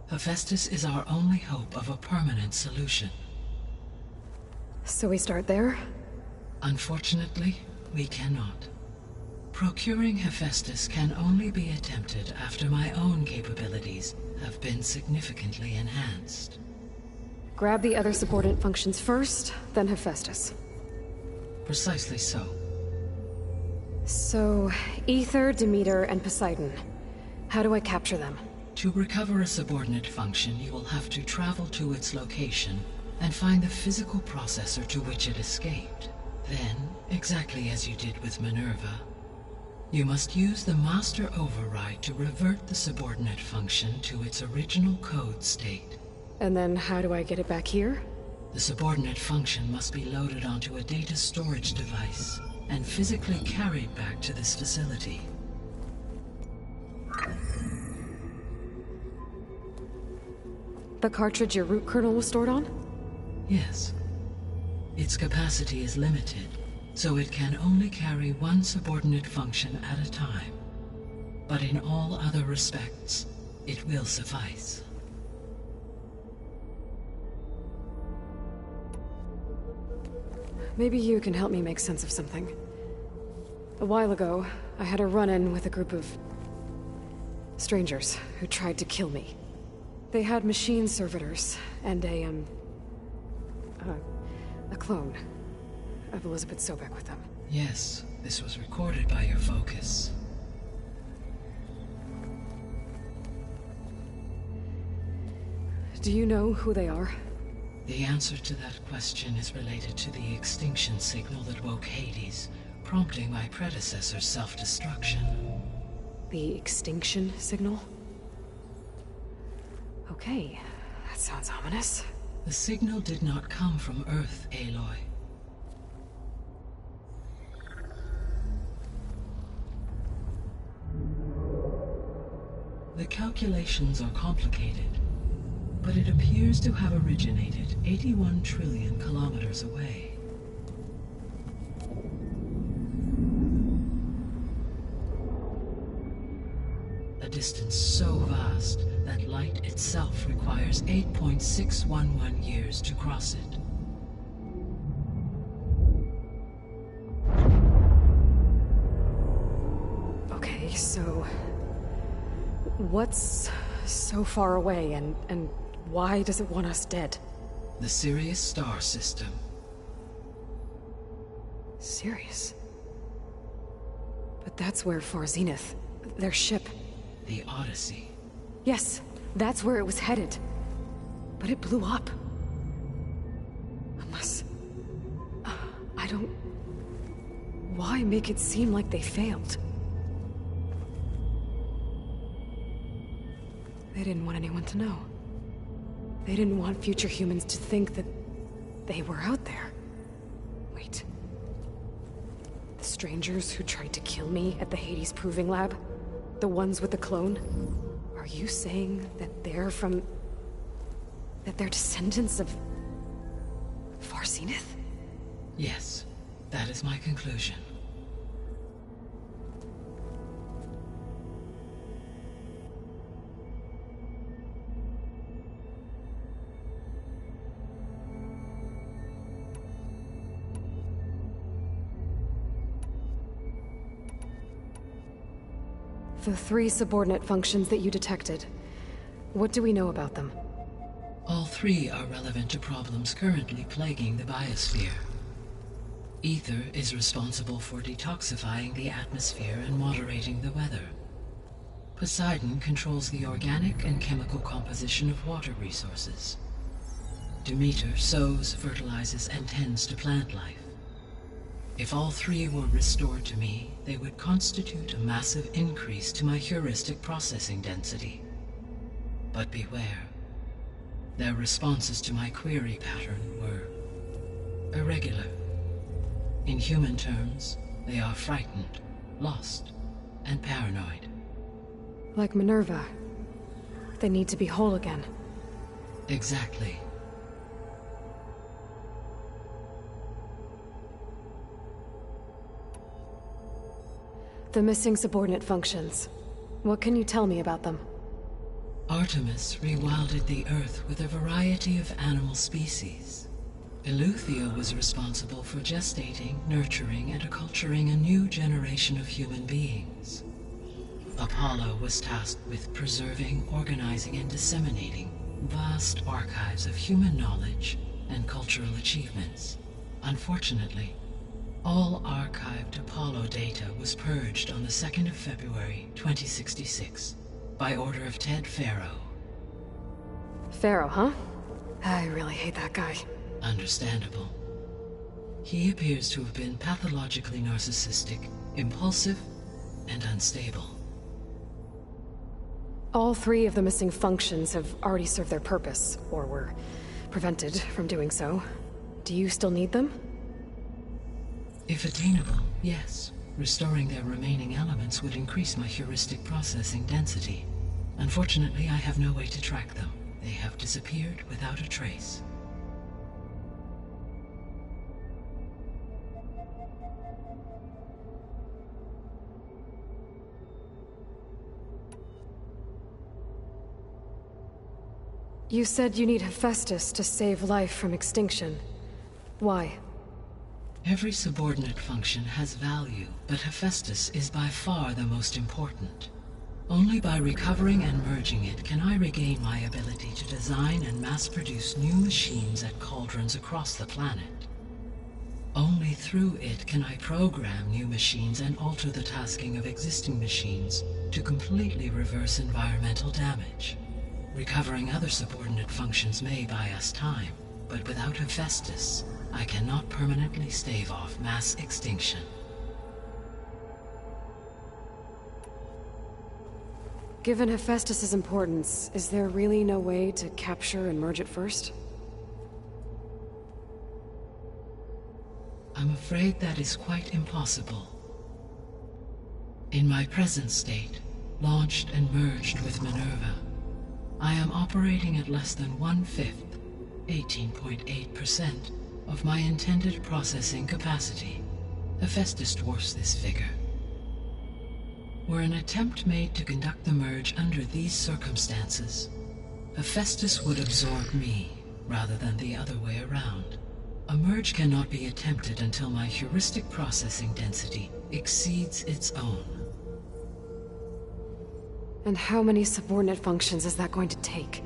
Hephaestus is our only hope of a permanent solution. So we start there? Unfortunately, we cannot. Procuring Hephaestus can only be attempted after my own capabilities have been significantly enhanced. Grab the other subordinate functions first, then Hephaestus. Precisely so. So, Ether, Demeter, and Poseidon. How do I capture them? To recover a subordinate function, you will have to travel to its location and find the physical processor to which it escaped. Then, exactly as you did with Minerva, you must use the master override to revert the subordinate function to its original code state. And then how do I get it back here? The subordinate function must be loaded onto a data storage device and physically carried back to this facility. The cartridge your root kernel was stored on? Yes. Its capacity is limited, so it can only carry one subordinate function at a time. But in all other respects, it will suffice. Maybe you can help me make sense of something. A while ago, I had a run-in with a group of strangers who tried to kill me. They had machine servitors and a clone of Elizabeth Sobek with them. Yes, this was recorded by your focus. Do you know who they are? The answer to that question is related to the extinction signal that woke Hades, prompting my predecessor's self-destruction. The extinction signal? Okay, that sounds ominous. The signal did not come from Earth, Aloy. The calculations are complicated, but it appears to have originated 81 trillion kilometers away. A distance so vast that light itself requires 8.611 years to cross it. Okay, so what's so far away and why does it want us dead? The Sirius star system. Sirius? But that's where Far Zenith, their ship... The Odyssey. Yes, that's where it was headed. But it blew up. Unless... I don't... Why make it seem like they failed? They didn't want anyone to know. They didn't want future humans to think that they were out there. Wait. The strangers who tried to kill me at the Hades Proving Lab? The ones with the clone? Are you saying that they're from... that they're descendants of... Far Zenith? Yes, that is my conclusion. The 3 subordinate functions that you detected. What do we know about them? All 3 are relevant to problems currently plaguing the Biosphere. Ether is responsible for detoxifying the atmosphere and moderating the weather. Poseidon controls the organic and chemical composition of water resources. Demeter sows, fertilizes, and tends to plant life. If all three were restored to me, they would constitute a massive increase to my heuristic processing density. But beware. Their responses to my query pattern were irregular. In human terms, they are frightened, lost, and paranoid. Like Minerva. They need to be whole again. Exactly. The missing subordinate functions. What can you tell me about them? Artemis rewilded the Earth with a variety of animal species. Eleuthia was responsible for gestating, nurturing, and acculturating a new generation of human beings. Apollo was tasked with preserving, organizing, and disseminating vast archives of human knowledge and cultural achievements. Unfortunately, all archived Apollo data was purged on the 2nd of February, 2066, by order of Ted Faro. Pharaoh, huh? I really hate that guy. Understandable. He appears to have been pathologically narcissistic, impulsive, and unstable. All three of the missing functions have already served their purpose, or were prevented from doing so. Do you still need them? If attainable, yes. Restoring their remaining elements would increase my heuristic processing density. Unfortunately, I have no way to track them. They have disappeared without a trace. You said you need Hephaestus to save life from extinction. Why? Every subordinate function has value, but Hephaestus is by far the most important. Only by recovering and merging it can I regain my ability to design and mass-produce new machines at cauldrons across the planet. Only through it can I program new machines and alter the tasking of existing machines to completely reverse environmental damage. Recovering other subordinate functions may buy us time, but without Hephaestus, I cannot permanently stave off mass extinction. Given Hephaestus's importance, is there really no way to capture and merge it first? I'm afraid that is quite impossible. In my present state, launched and merged with Minerva, I am operating at less than 1/5, 18.8%, of my intended processing capacity. Hephaestus dwarfs this figure. Were an attempt made to conduct the merge under these circumstances, Hephaestus would absorb me, rather than the other way around. A merge cannot be attempted until my heuristic processing density exceeds its own. And how many subordinate functions is that going to take?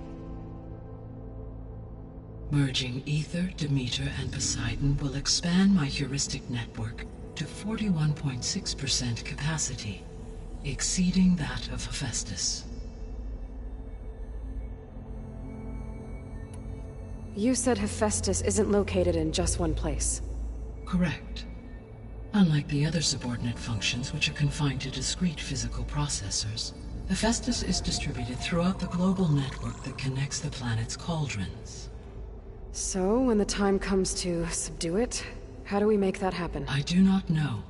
Merging Ether, Demeter, and Poseidon will expand my heuristic network to 41.6% capacity, exceeding that of Hephaestus. You said Hephaestus isn't located in just one place. Correct. Unlike the other subordinate functions, which are confined to discrete physical processors, Hephaestus is distributed throughout the global network that connects the planet's cauldrons. So, when the time comes to subdue it, how do we make that happen? I do not know.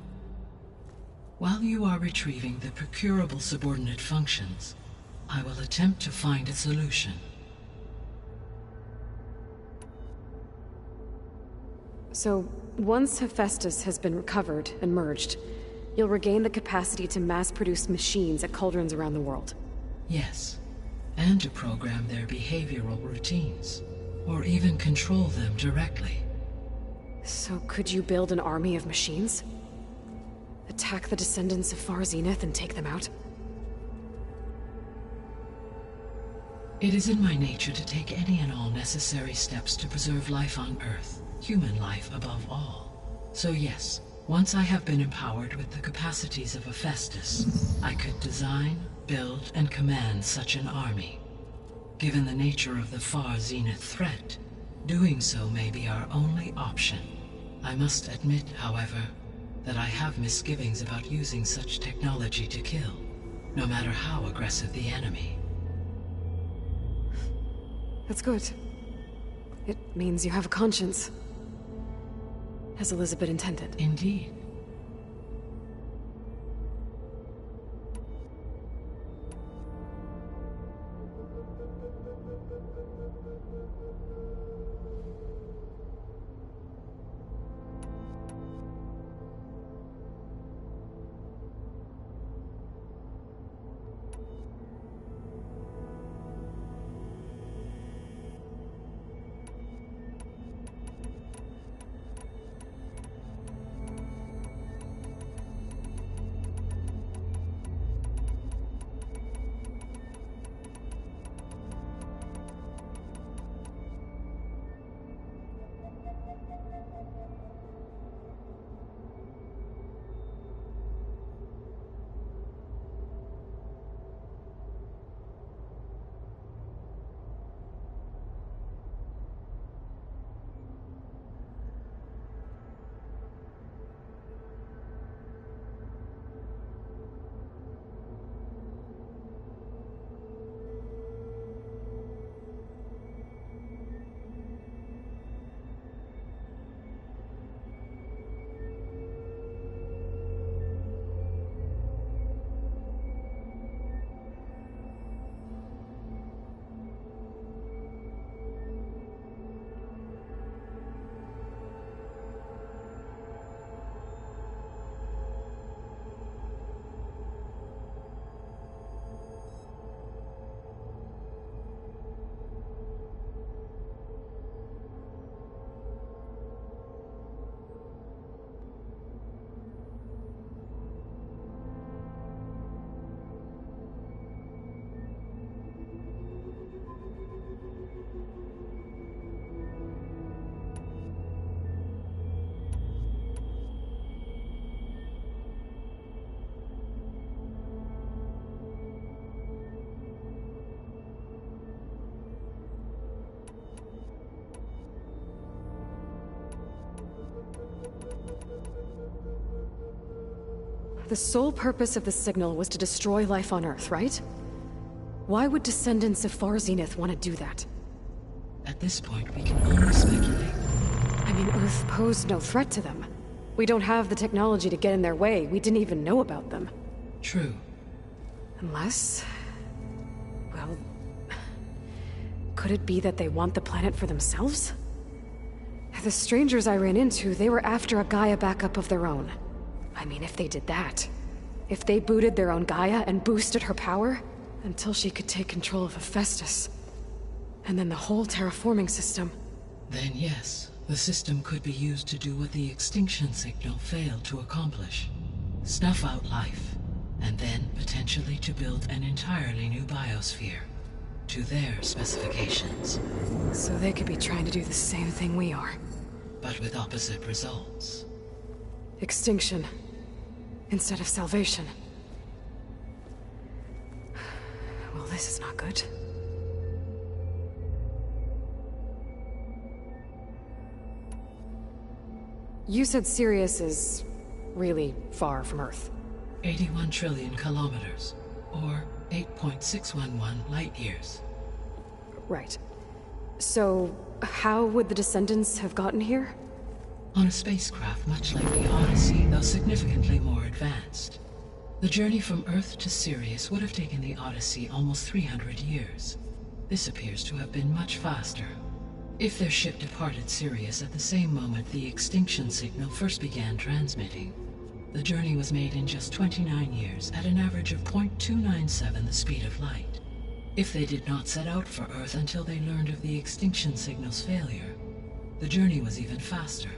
While you are retrieving the procurable subordinate functions, I will attempt to find a solution. So, once Hephaestus has been recovered and merged, you'll regain the capacity to mass-produce machines at cauldrons around the world. Yes, and to program their behavioral routines, or even control them directly. So could you build an army of machines? Attack the descendants of Far Zenith and take them out? It is in my nature to take any and all necessary steps to preserve life on Earth, human life above all. So yes, once I have been empowered with the capacities of Hephaestus, I could design, build, and command such an army. Given the nature of the Far Zenith threat, doing so may be our only option. I must admit, however, that I have misgivings about using such technology to kill, no matter how aggressive the enemy. That's good. It means you have a conscience. As Elizabeth intended. Indeed. The sole purpose of the signal was to destroy life on Earth, right? Why would descendants of Far Zenith want to do that? At this point, we can only speculate. I mean, Earth posed no threat to them. We don't have the technology to get in their way. We didn't even know about them. True. Unless... well... could it be that they want the planet for themselves? The strangers I ran into, they were after a Gaia backup of their own. I mean, if they did that... if they booted their own Gaia and boosted her power... until she could take control of Hephaestus... and then the whole terraforming system... Then yes, the system could be used to do what the Extinction Signal failed to accomplish. Snuff out life, and then potentially to build an entirely new biosphere. To their specifications. So they could be trying to do the same thing we are. But with opposite results. Extinction. Instead of salvation. Well, this is not good. You said Sirius is... really far from Earth. 81 trillion kilometers, or 8.611 light-years. Right. So, how would the descendants have gotten here? On a spacecraft much like the Odyssey, though significantly more advanced. The journey from Earth to Sirius would have taken the Odyssey almost 300 years. This appears to have been much faster. If their ship departed Sirius at the same moment the Extinction Signal first began transmitting, the journey was made in just 29 years at an average of 0.297 the speed of light. If they did not set out for Earth until they learned of the Extinction Signal's failure, the journey was even faster.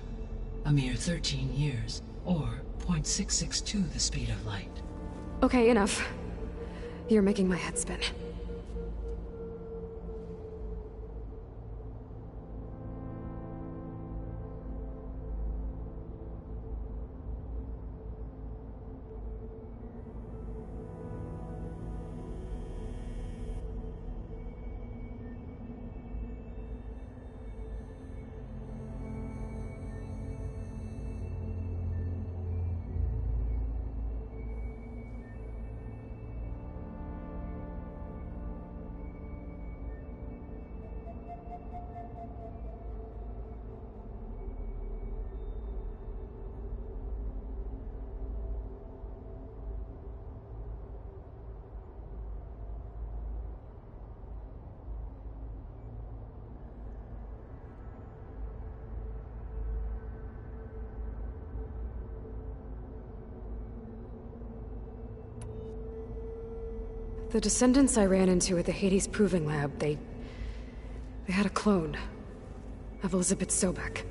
A mere 13 years, or 0.662 the speed of light. Okay, enough. You're making my head spin. The descendants I ran into at the Hades Proving Lab, they had a clone of Elizabeth Sobek.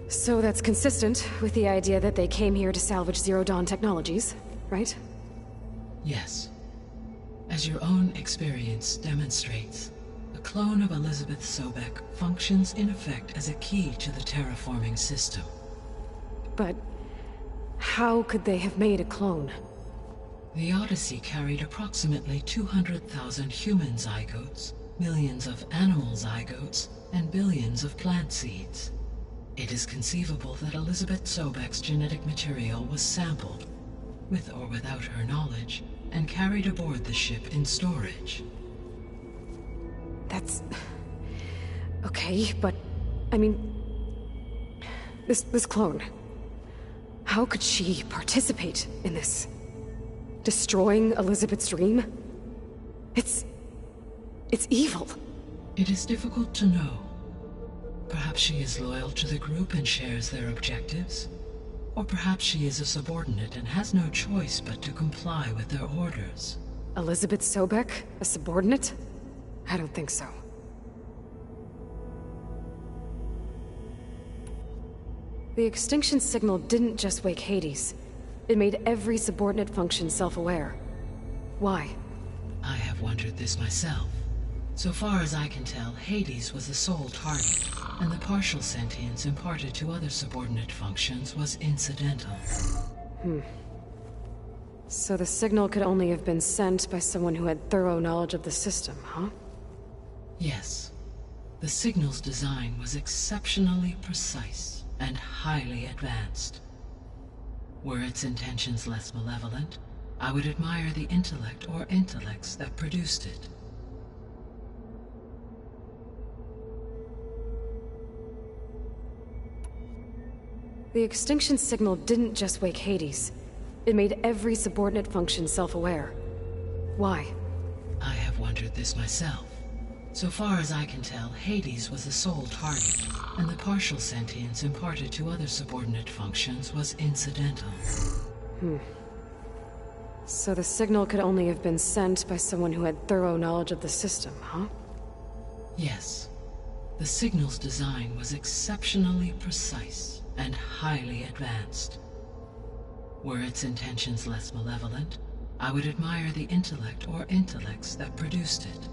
So that's consistent with the idea that they came here to salvage Zero Dawn technologies, right? Yes. As your own experience demonstrates, a clone of Elizabeth Sobek functions in effect as a key to the terraforming system. But how could they have made a clone? The Odyssey carried approximately 200,000 human zygotes, millions of animal zygotes, and billions of plant seeds. It is conceivable that Elizabeth Sobek's genetic material was sampled, with or without her knowledge, and carried aboard the ship in storage. That's... okay, but... I mean... This clone... How could she participate in this? Destroying Elizabeth's dream? It's evil. It is difficult to know. Perhaps she is loyal to the group and shares their objectives. Or perhaps she is a subordinate and has no choice but to comply with their orders. Elizabeth Sobek? A subordinate? I don't think so. The Extinction Signal didn't just wake Hades. It made every subordinate function self-aware. Why? I have wondered this myself. So far as I can tell, Hades was the sole target, and the partial sentience imparted to other subordinate functions was incidental. So the signal could only have been sent by someone who had thorough knowledge of the system, huh? Yes. The signal's design was exceptionally precise and highly advanced. Were its intentions less malevolent, I would admire the intellect or intellects that produced it. The Extinction Signal didn't just wake Hades. It made every subordinate function self-aware. Why? I have wondered this myself. So far as I can tell, Hades was the sole target, and the partial sentience imparted to other subordinate functions was incidental. So the signal could only have been sent by someone who had thorough knowledge of the system, huh? Yes. The signal's design was exceptionally precise and highly advanced. Were its intentions less malevolent, I would admire the intellect or intellects that produced it.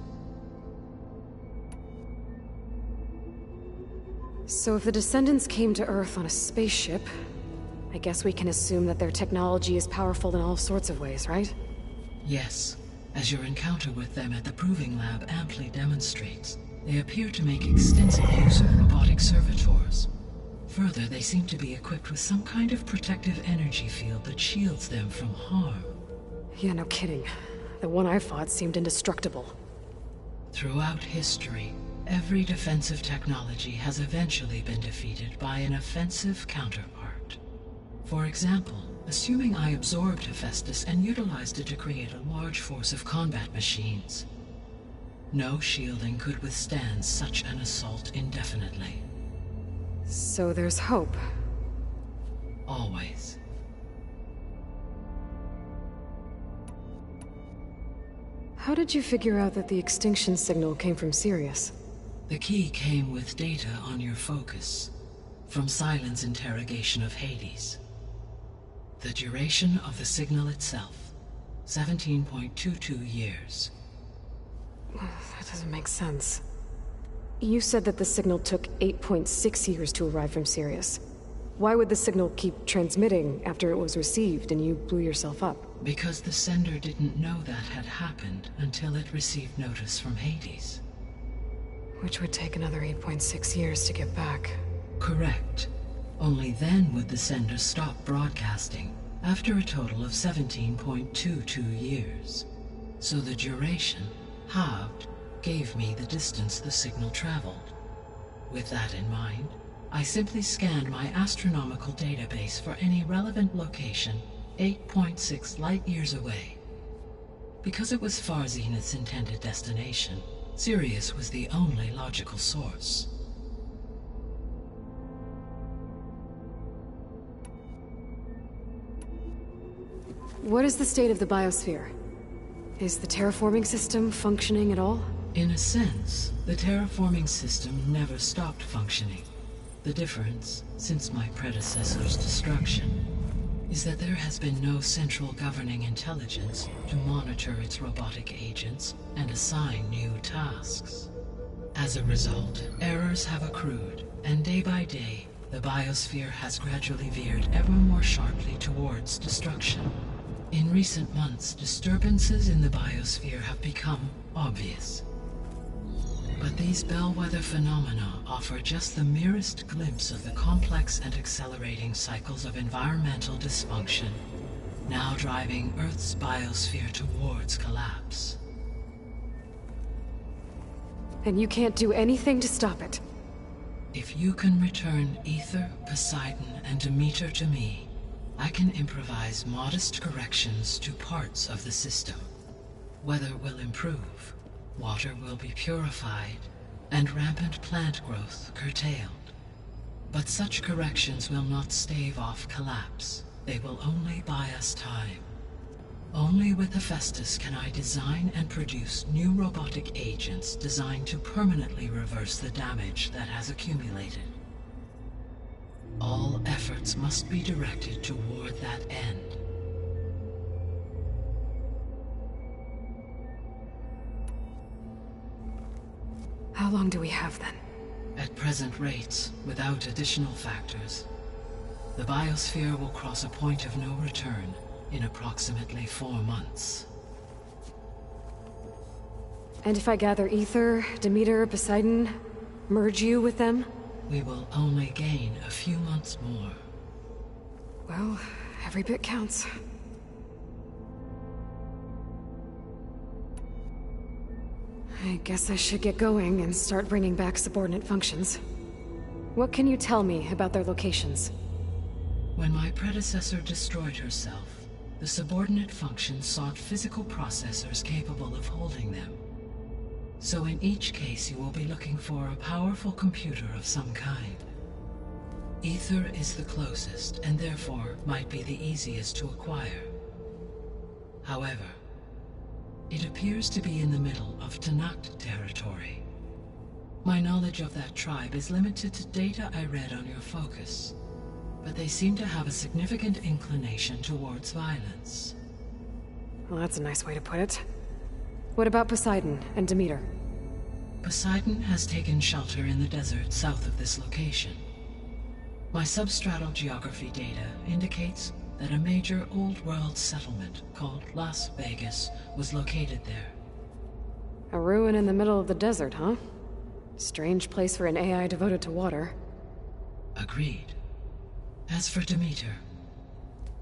So if the descendants came to Earth on a spaceship, I guess we can assume that their technology is powerful in all sorts of ways, right? Yes. As your encounter with them at the Proving Lab amply demonstrates, they appear to make extensive use of robotic servitors. Further, they seem to be equipped with some kind of protective energy field that shields them from harm. Yeah, no kidding. The one I fought seemed indestructible. Throughout history, every defensive technology has eventually been defeated by an offensive counterpart. For example, assuming I absorbed Hephaestus and utilized it to create a large force of combat machines. No shielding could withstand such an assault indefinitely. So there's hope. Always. How did you figure out that the Extinction Signal came from Sirius? The key came with data on your focus, from Silent's interrogation of Hades. The duration of the signal itself, 17.22 years. That doesn't make sense. You said that the signal took 8.6 years to arrive from Sirius. Why would the signal keep transmitting after it was received and you blew yourself up? Because the sender didn't know that had happened until it received notice from Hades. Which would take another 8.6 years to get back. Correct. Only then would the sender stop broadcasting, after a total of 17.22 years. So the duration, halved, gave me the distance the signal traveled. With that in mind, I simply scanned my astronomical database for any relevant location 8.6 light-years away. Because it was far Zenith's intended destination, Sirius was the only logical source. What is the state of the Biosphere? Is the terraforming system functioning at all? In a sense, the terraforming system never stopped functioning. The difference, since my predecessor's destruction, is that there has been no central governing intelligence to monitor its robotic agents and assign new tasks. As a result, errors have accrued, and day by day, the Biosphere has gradually veered ever more sharply towards destruction. In recent months, disturbances in the Biosphere have become obvious. But these bellwether phenomena offer just the merest glimpse of the complex and accelerating cycles of environmental dysfunction, now driving Earth's biosphere towards collapse. And you can't do anything to stop it? If you can return Ether, Poseidon, and Demeter to me, I can improvise modest corrections to parts of the system. Weather will improve. Water will be purified, and rampant plant growth curtailed. But such corrections will not stave off collapse. They will only buy us time. Only with Hephaestus can I design and produce new robotic agents designed to permanently reverse the damage that has accumulated. All efforts must be directed toward that end. How long do we have then? At present rates, without additional factors, the Biosphere will cross a point of no return in approximately 4 months. And if I gather Ether, Demeter, Poseidon, merge you with them? We will only gain a few months more. Well, every bit counts. I guess I should get going and start bringing back subordinate functions. What can you tell me about their locations? When my predecessor destroyed herself, the subordinate functions sought physical processors capable of holding them. So in each case you will be looking for a powerful computer of some kind. Ether is the closest, and therefore might be the easiest to acquire. However, it appears to be in the middle of Tanakh territory. My knowledge of that tribe is limited to data I read on your focus, but they seem to have a significant inclination towards violence. Well, that's a nice way to put it. What about Poseidon and Demeter? Poseidon has taken shelter in the desert south of this location. My substratal geography data indicates that a major old-world settlement called Las Vegas was located there. A ruin in the middle of the desert, huh? Strange place for an AI devoted to water. Agreed. As for Demeter,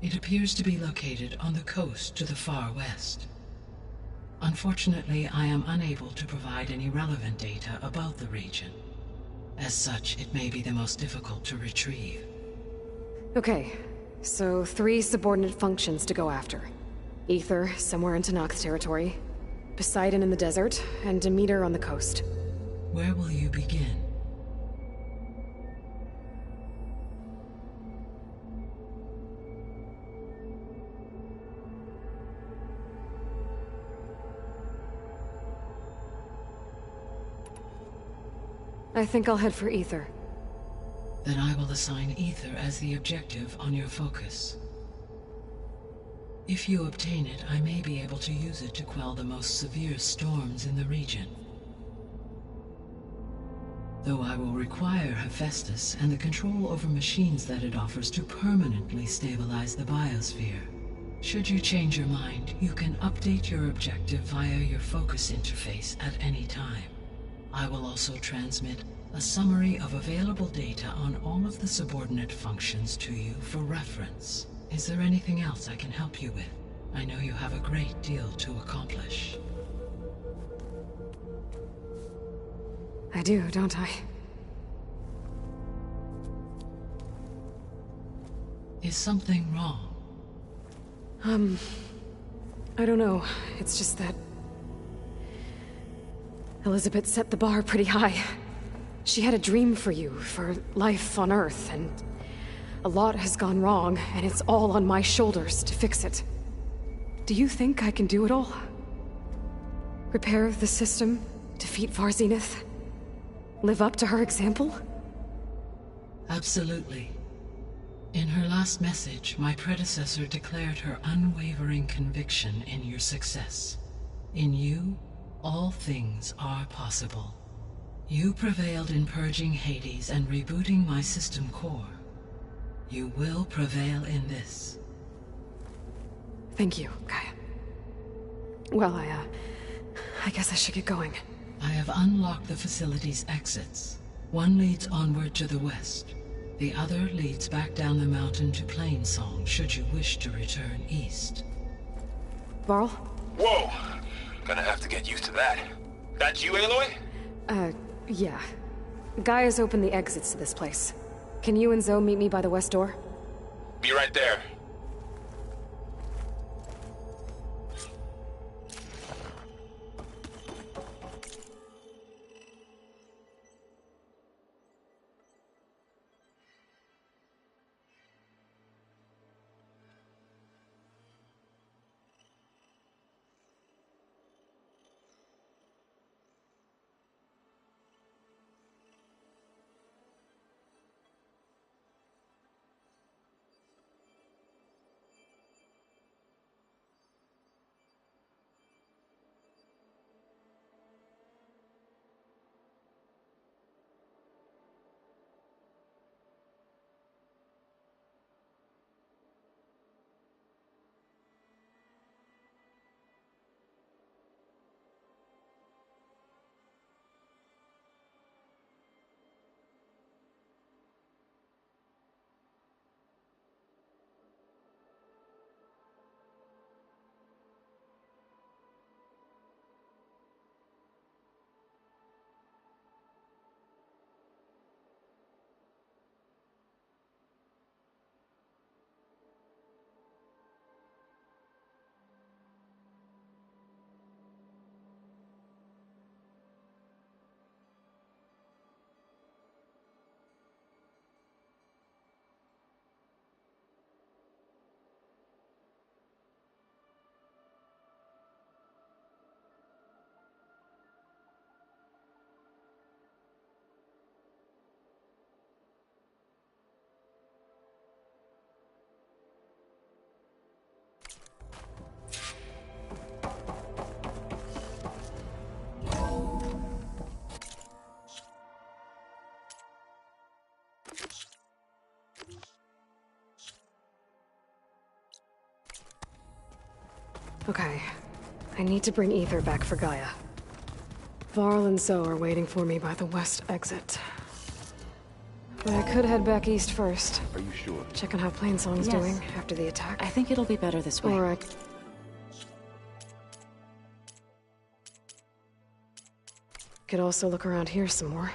it appears to be located on the coast to the far west. Unfortunately, I am unable to provide any relevant data about the region. As such, it may be the most difficult to retrieve. Okay, so 3 subordinate functions to go after. Ether, somewhere in Tanakh territory. Poseidon in the desert, and Demeter on the coast. Where will you begin? I think I'll head for Ether. Then I will assign Ether as the objective on your focus. If you obtain it, I may be able to use it to quell the most severe storms in the region. Though I will require Hephaestus and the control over machines that it offers to permanently stabilize the Biosphere. Should you change your mind, you can update your objective via your focus interface at any time. I will also transmit a summary of available data on all of the subordinate functions to you for reference. Is there anything else I can help you with? I know you have a great deal to accomplish. I do, don't I? Is something wrong? I don't know. It's just that Elizabeth set the bar pretty high. She had a dream for you, for life on Earth, and a lot has gone wrong, and it's all on my shoulders to fix it. Do you think I can do it all? Repair the system? Defeat Var Zenith? Live up to her example? Absolutely. In her last message, my predecessor declared her unwavering conviction in your success. In you, all things are possible. You prevailed in purging Hades and rebooting my system core. You will prevail in this. Thank you, Gaia. Well, I guess I should get going. I have unlocked the facility's exits. One leads onward to the west. The other leads back down the mountain to Plainsong, should you wish to return east. Varl? Whoa! Gonna have to get used to that. That's you, Aloy? Yeah. Gaia's opened the exits to this place. Can you and Zoe meet me by the west door? Be right there. Okay. I need to bring Ether back for Gaia. Varl and Zoe are waiting for me by the west exit. But I could head back east first. Are you sure? Check on how Plainsong's Yes. doing after the attack. I think it'll be better this way. Or I... could also look around here some more.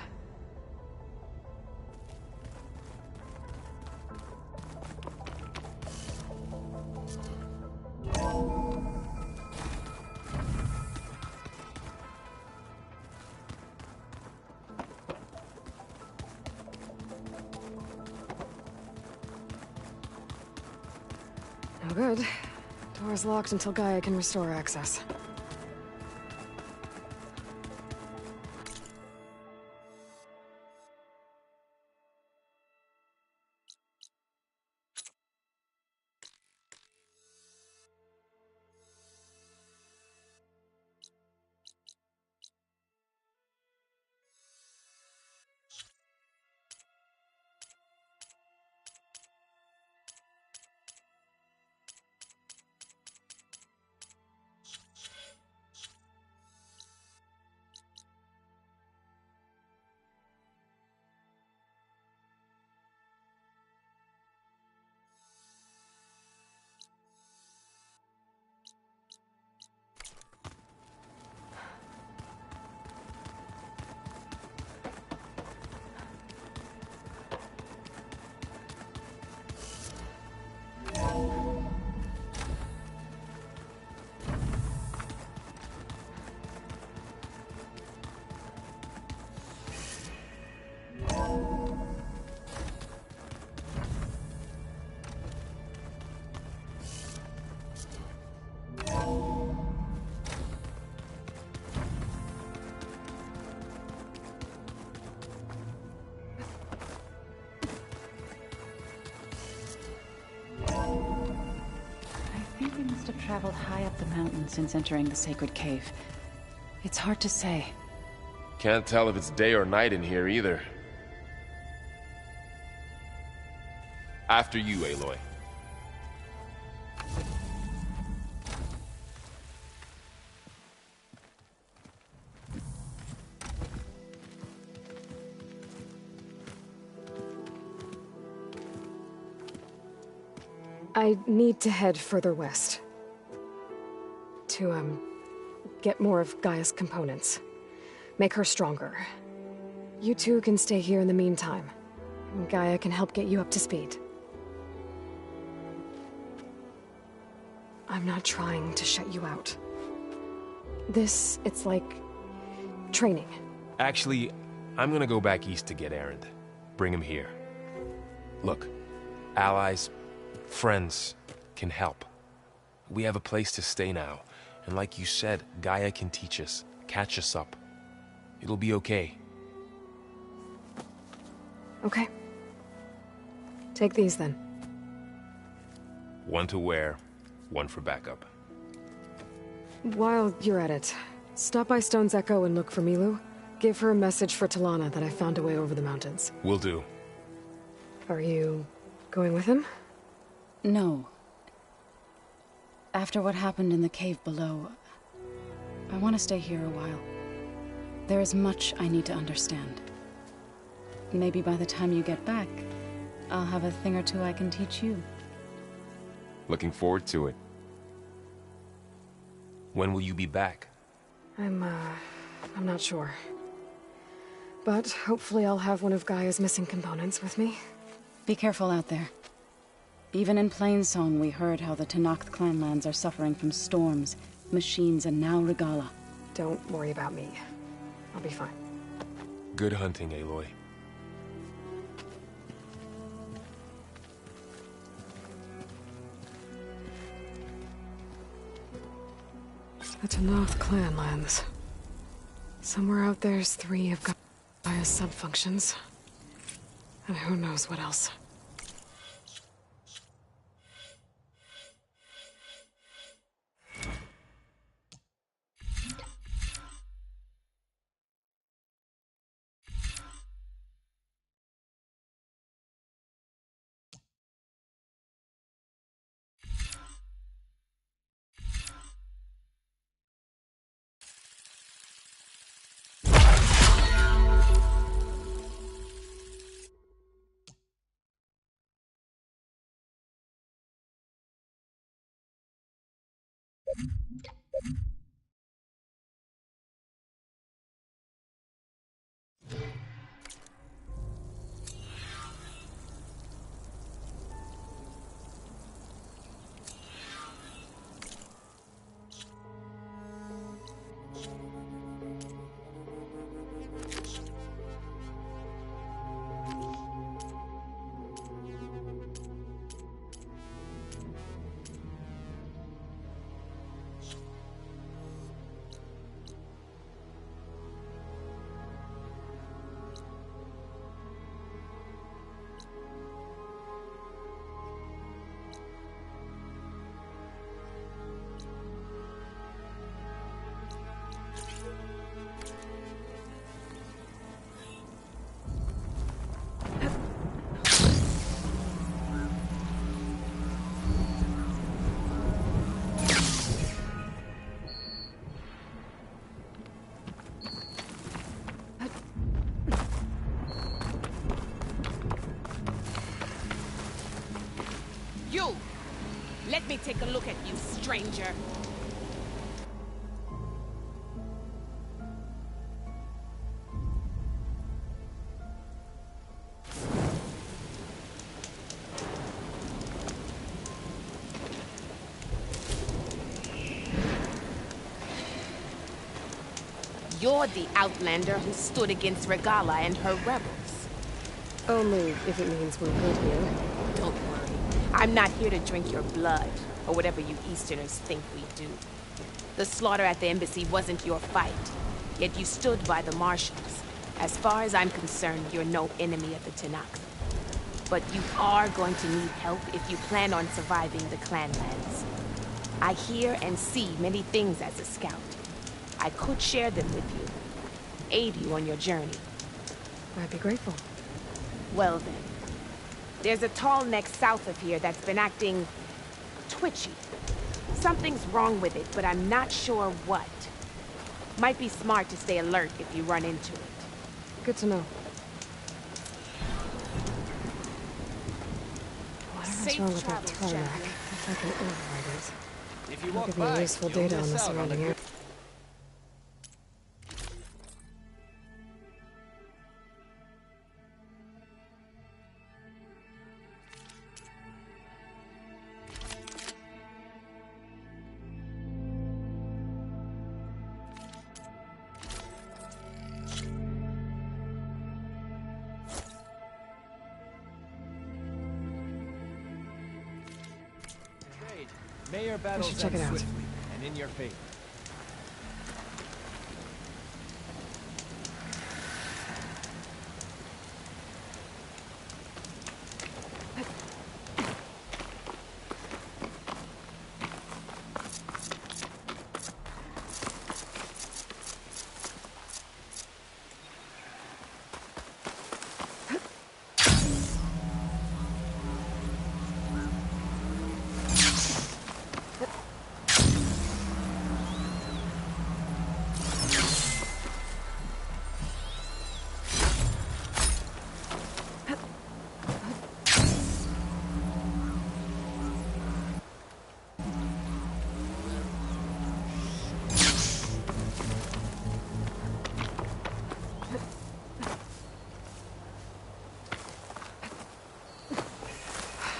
No good. Door's locked until Gaia can restore access. think we must have traveled high up the mountain since entering the sacred cave. It's hard to say. Can't tell if it's day or night in here either. After you, Aloy. I need to head further west. To, get more of Gaia's components. Make her stronger. You two can stay here in the meantime. Gaia can help get you up to speed. I'm not trying to shut you out. It's like... training. Actually, I'm gonna go back east to get Erend. Bring him here. Look, allies, friends can help. We have a place to stay now, and like you said, Gaia can teach us, catch us up. It'll be okay. Okay. Take these then. One to wear, one for backup. While you're at it, stop by Stone's Echo and look for Milu. Give her a message for Talana that I found a way over the mountains. Will do. Are you going with him? No. After what happened in the cave below, I want to stay here a while. There is much I need to understand. Maybe by the time you get back, I'll have a thing or two I can teach you. Looking forward to it. When will you be back? I'm not sure. But hopefully I'll have one of Gaia's missing components with me. Be careful out there. Even in Plainsong, we heard how the Tenakth clanlands are suffering from storms, machines, and now Regala. Don't worry about me. I'll be fine. Good hunting, Aloy. The Tenakth clanlands. Somewhere out there's 3 of Gaia's sub-functions. And who knows what else. You! Let me take a look at you, stranger. You're the outlander who stood against Regala and her rebels. Only if it means we're good here. Don't worry. I'm not here to drink your blood, or whatever you Easterners think we do. The slaughter at the embassy wasn't your fight, yet you stood by the marshals. As far as I'm concerned, you're no enemy of the Tenakth. But you are going to need help if you plan on surviving the clanlands. I hear and see many things as a scout. I could share them with you, aid you on your journey. I'd be grateful. Well then, there's a tall neck south of here that's been acting twitchy. Something's wrong with it, but I'm not sure what. Might be smart to stay alert if you run into it. Good to know. What's wrong with that tall neck? If I can override it. If you It'll walk give me by, useful you'll data on miss the out on surrounding area. Mayor battles should check them it out. swiftly and in your favor.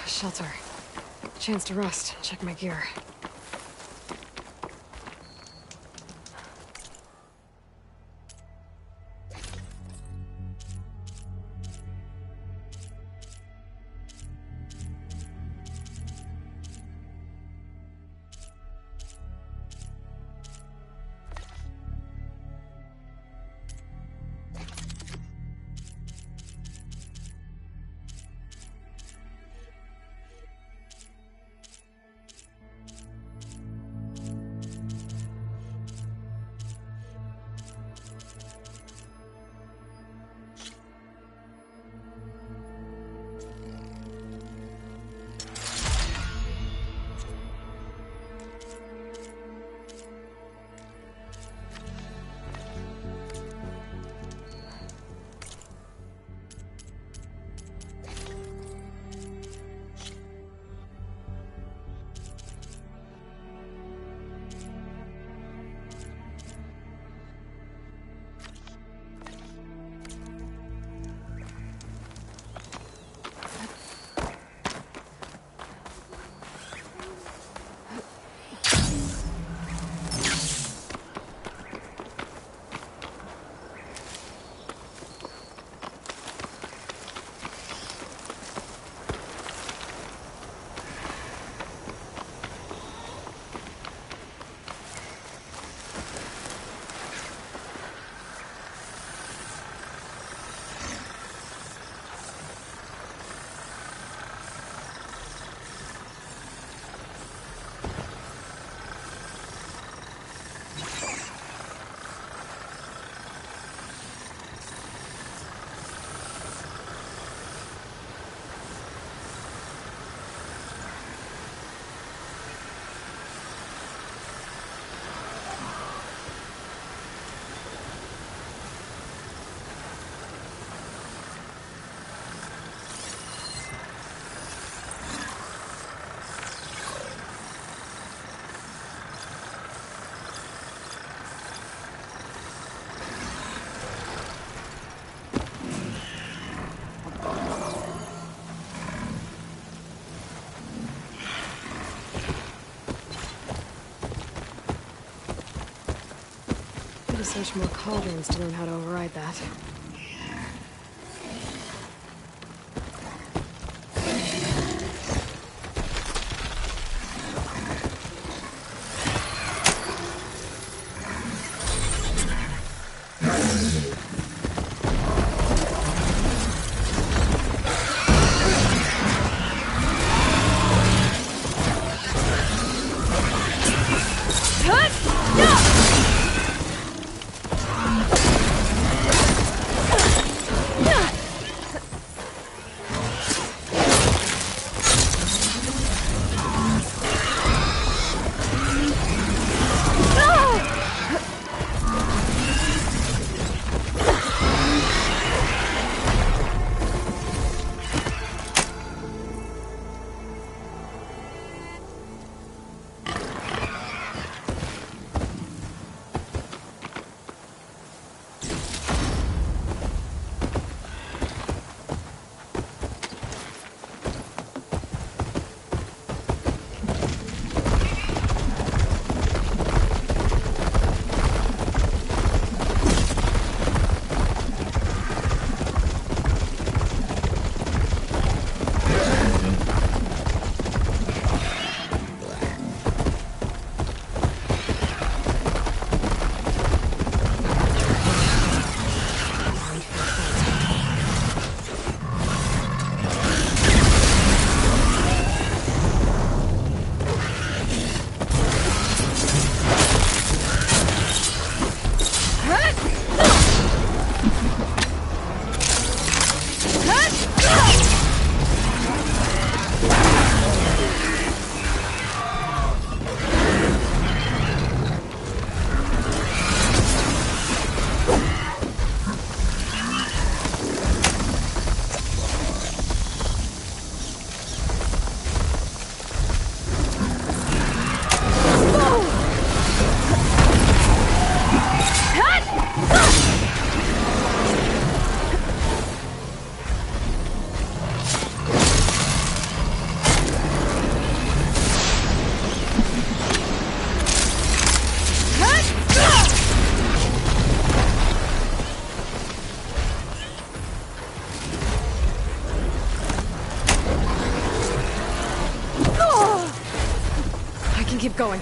Shelter. Chance to rest. Check my gear. To search more cauldrons to learn how to override that. going.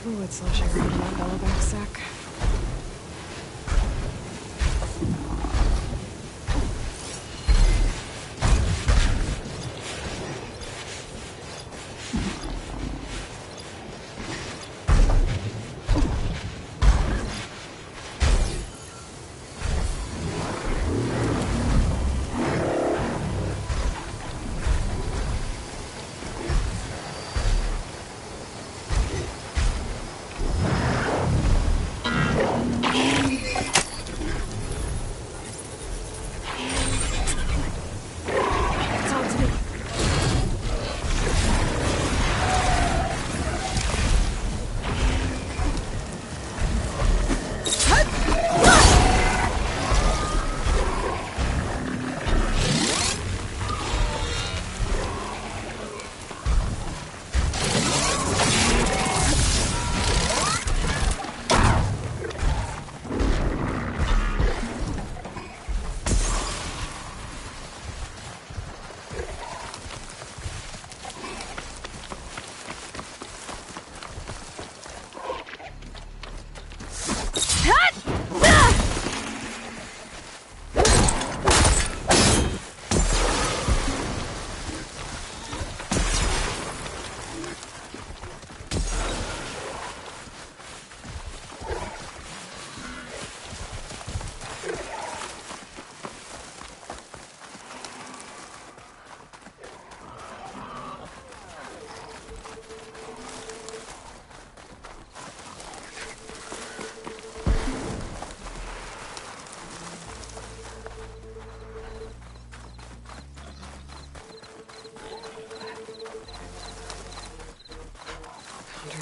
Fluid sloshing around in that bellow-back sack.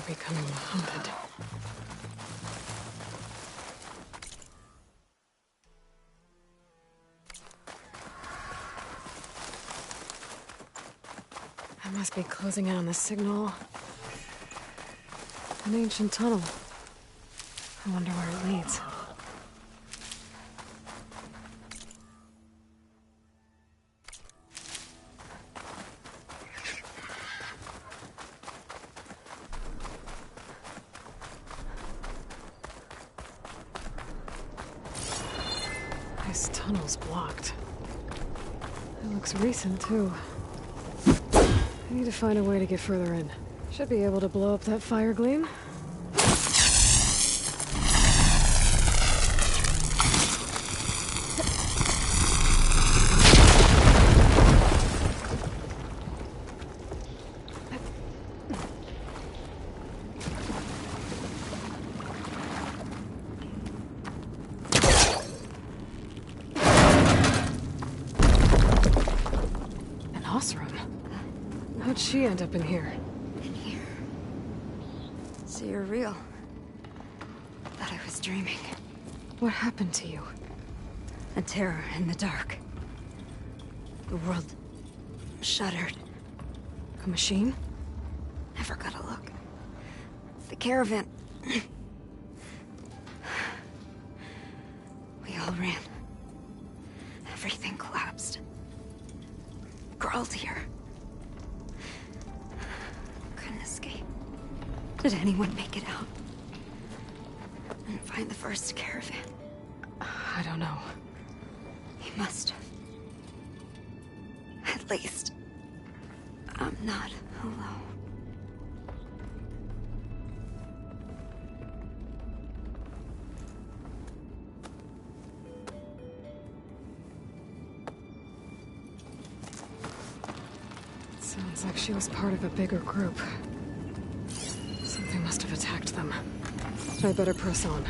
Becoming haunted. I must be closing in on the signal. An ancient tunnel. I wonder where it leads. tunnel's blocked. It looks recent, too. I need to find a way to get further in. Should be able to blow up that fire gleam. How'd she end up in here? In here. So you're real. Thought I was dreaming. What happened to you? A terror in the dark. The world shuddered. A machine? Never got a look. The caravan. We all ran. Everything collapsed. Crawled here. Couldn't escape. Did anyone make it out? And find the first caravan? I don't know. He must have. At least, I'm not alone. Sounds like she was part of a bigger group. Something must have attacked them. I better press on.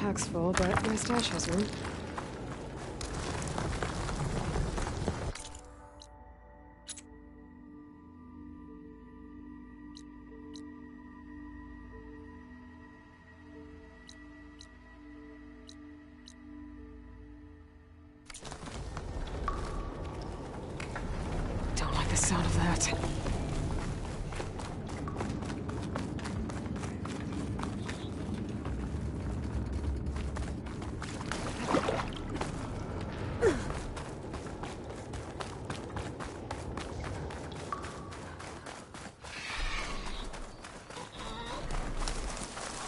Pack's full, but my stash has room. Don't like the sound of that.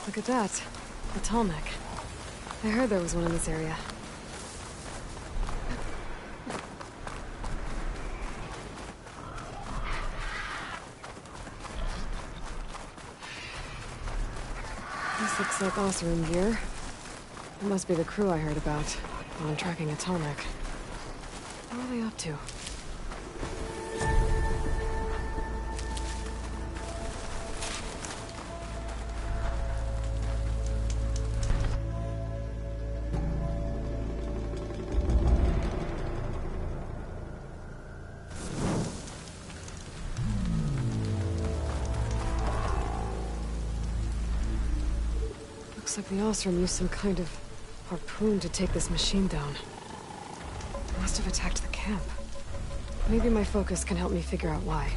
Look at that. A tall neck. I heard there was one in this area. This looks like Oseram gear. It must be the crew I heard about while I'm tracking a tall neck. What are they up to? Looks like the Oseram used some kind of harpoon to take this machine down. It must have attacked the camp. Maybe my focus can help me figure out why.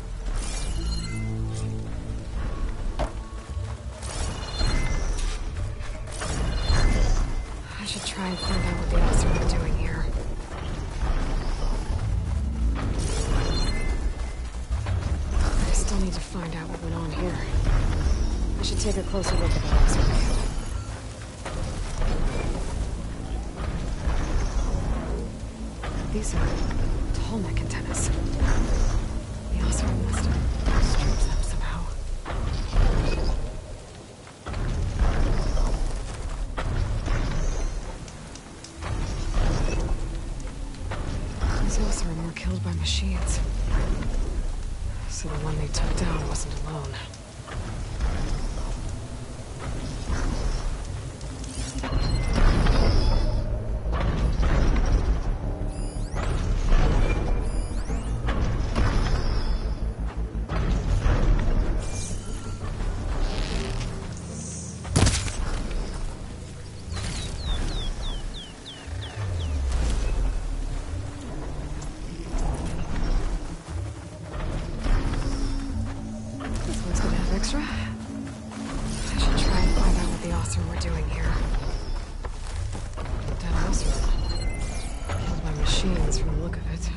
I should try and find out what the Oseram are doing here. I still need to find out what went on here. I should take a closer look at the Oseram camp. These are tall neck antennas. The Oseram must have stripped them somehow. These Oseram were killed by machines. So the one they took down wasn't alone. Oseram were doing here. Dead Oseram. Killed by machines from the look of it.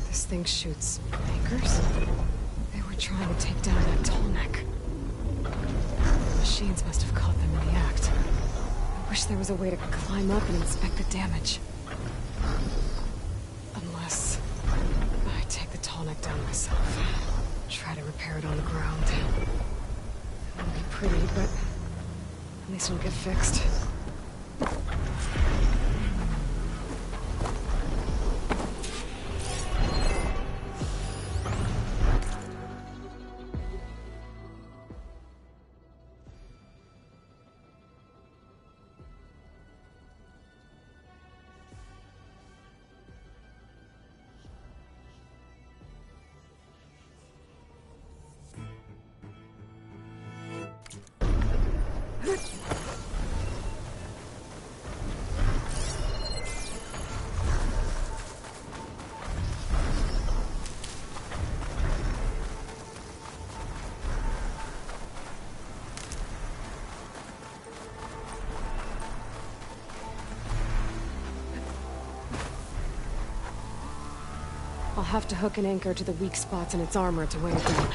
This thing shoots anchors? They were trying to take down that tall neck. The machines must have caught them in the act. I wish there was a way to climb up and inspect the damage. Unless I take the tall neck down myself. Try to repair it on the ground. It won't be pretty, but at least it'll get fixed. I'll have to hook an anchor to the weak spots in its armor to weigh it down.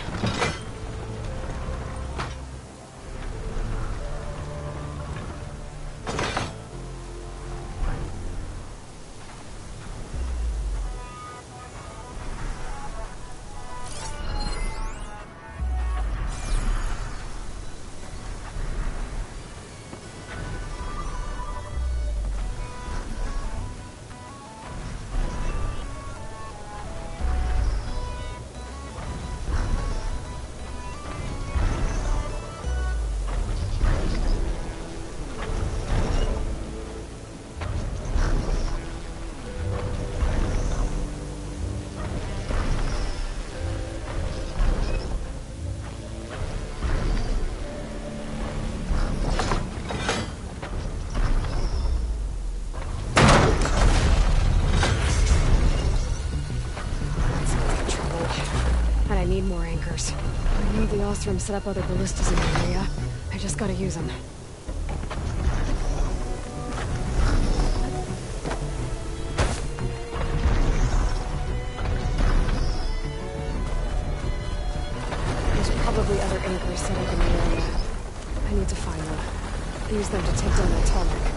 I need more anchors. I know the Oseram set up other ballistas in the area. I just gotta use them. There's probably other anchors set up in the area. I need to find them. Use them to take down that tall neck.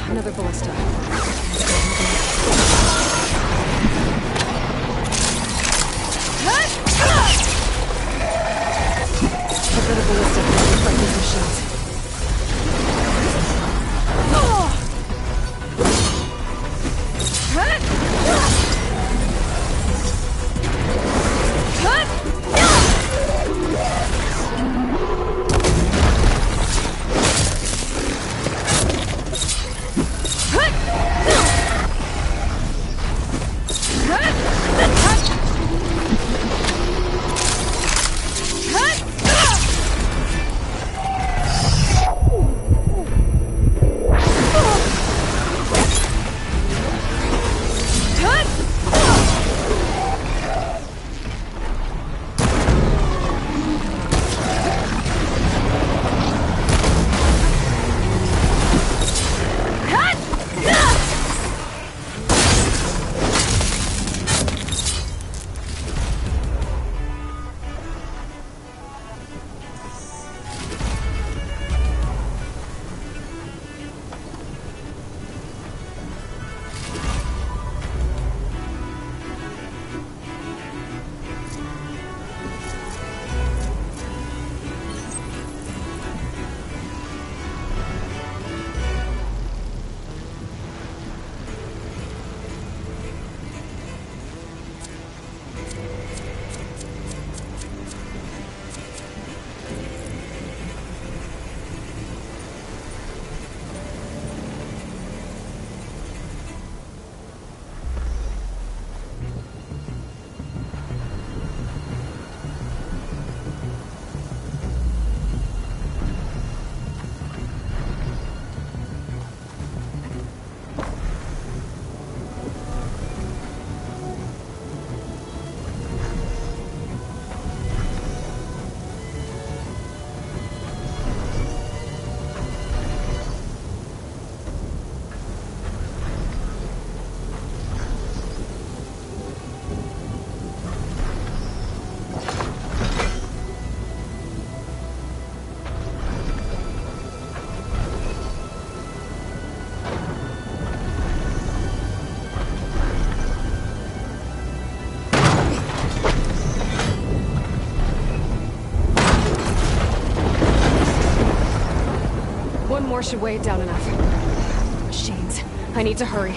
Another ballista. I've got a ballista fighting these machines. Huh? more should weigh it down enough. Machines. I need to hurry.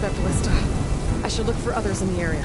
That ballista. I should look for others in the area.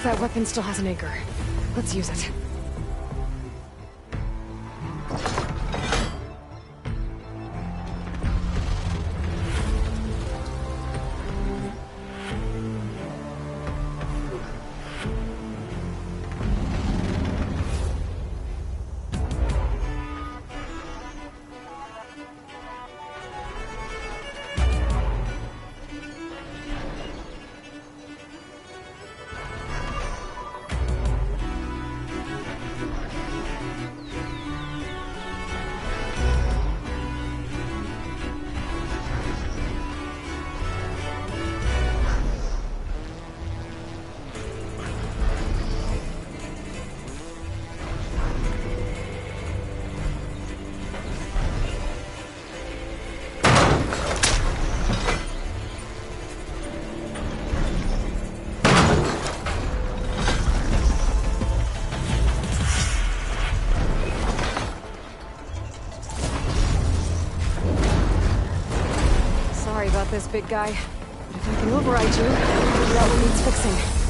That weapon still has an anchor. Let's use it. about this, big guy. But if I can override you, I'll figure out what needs fixing.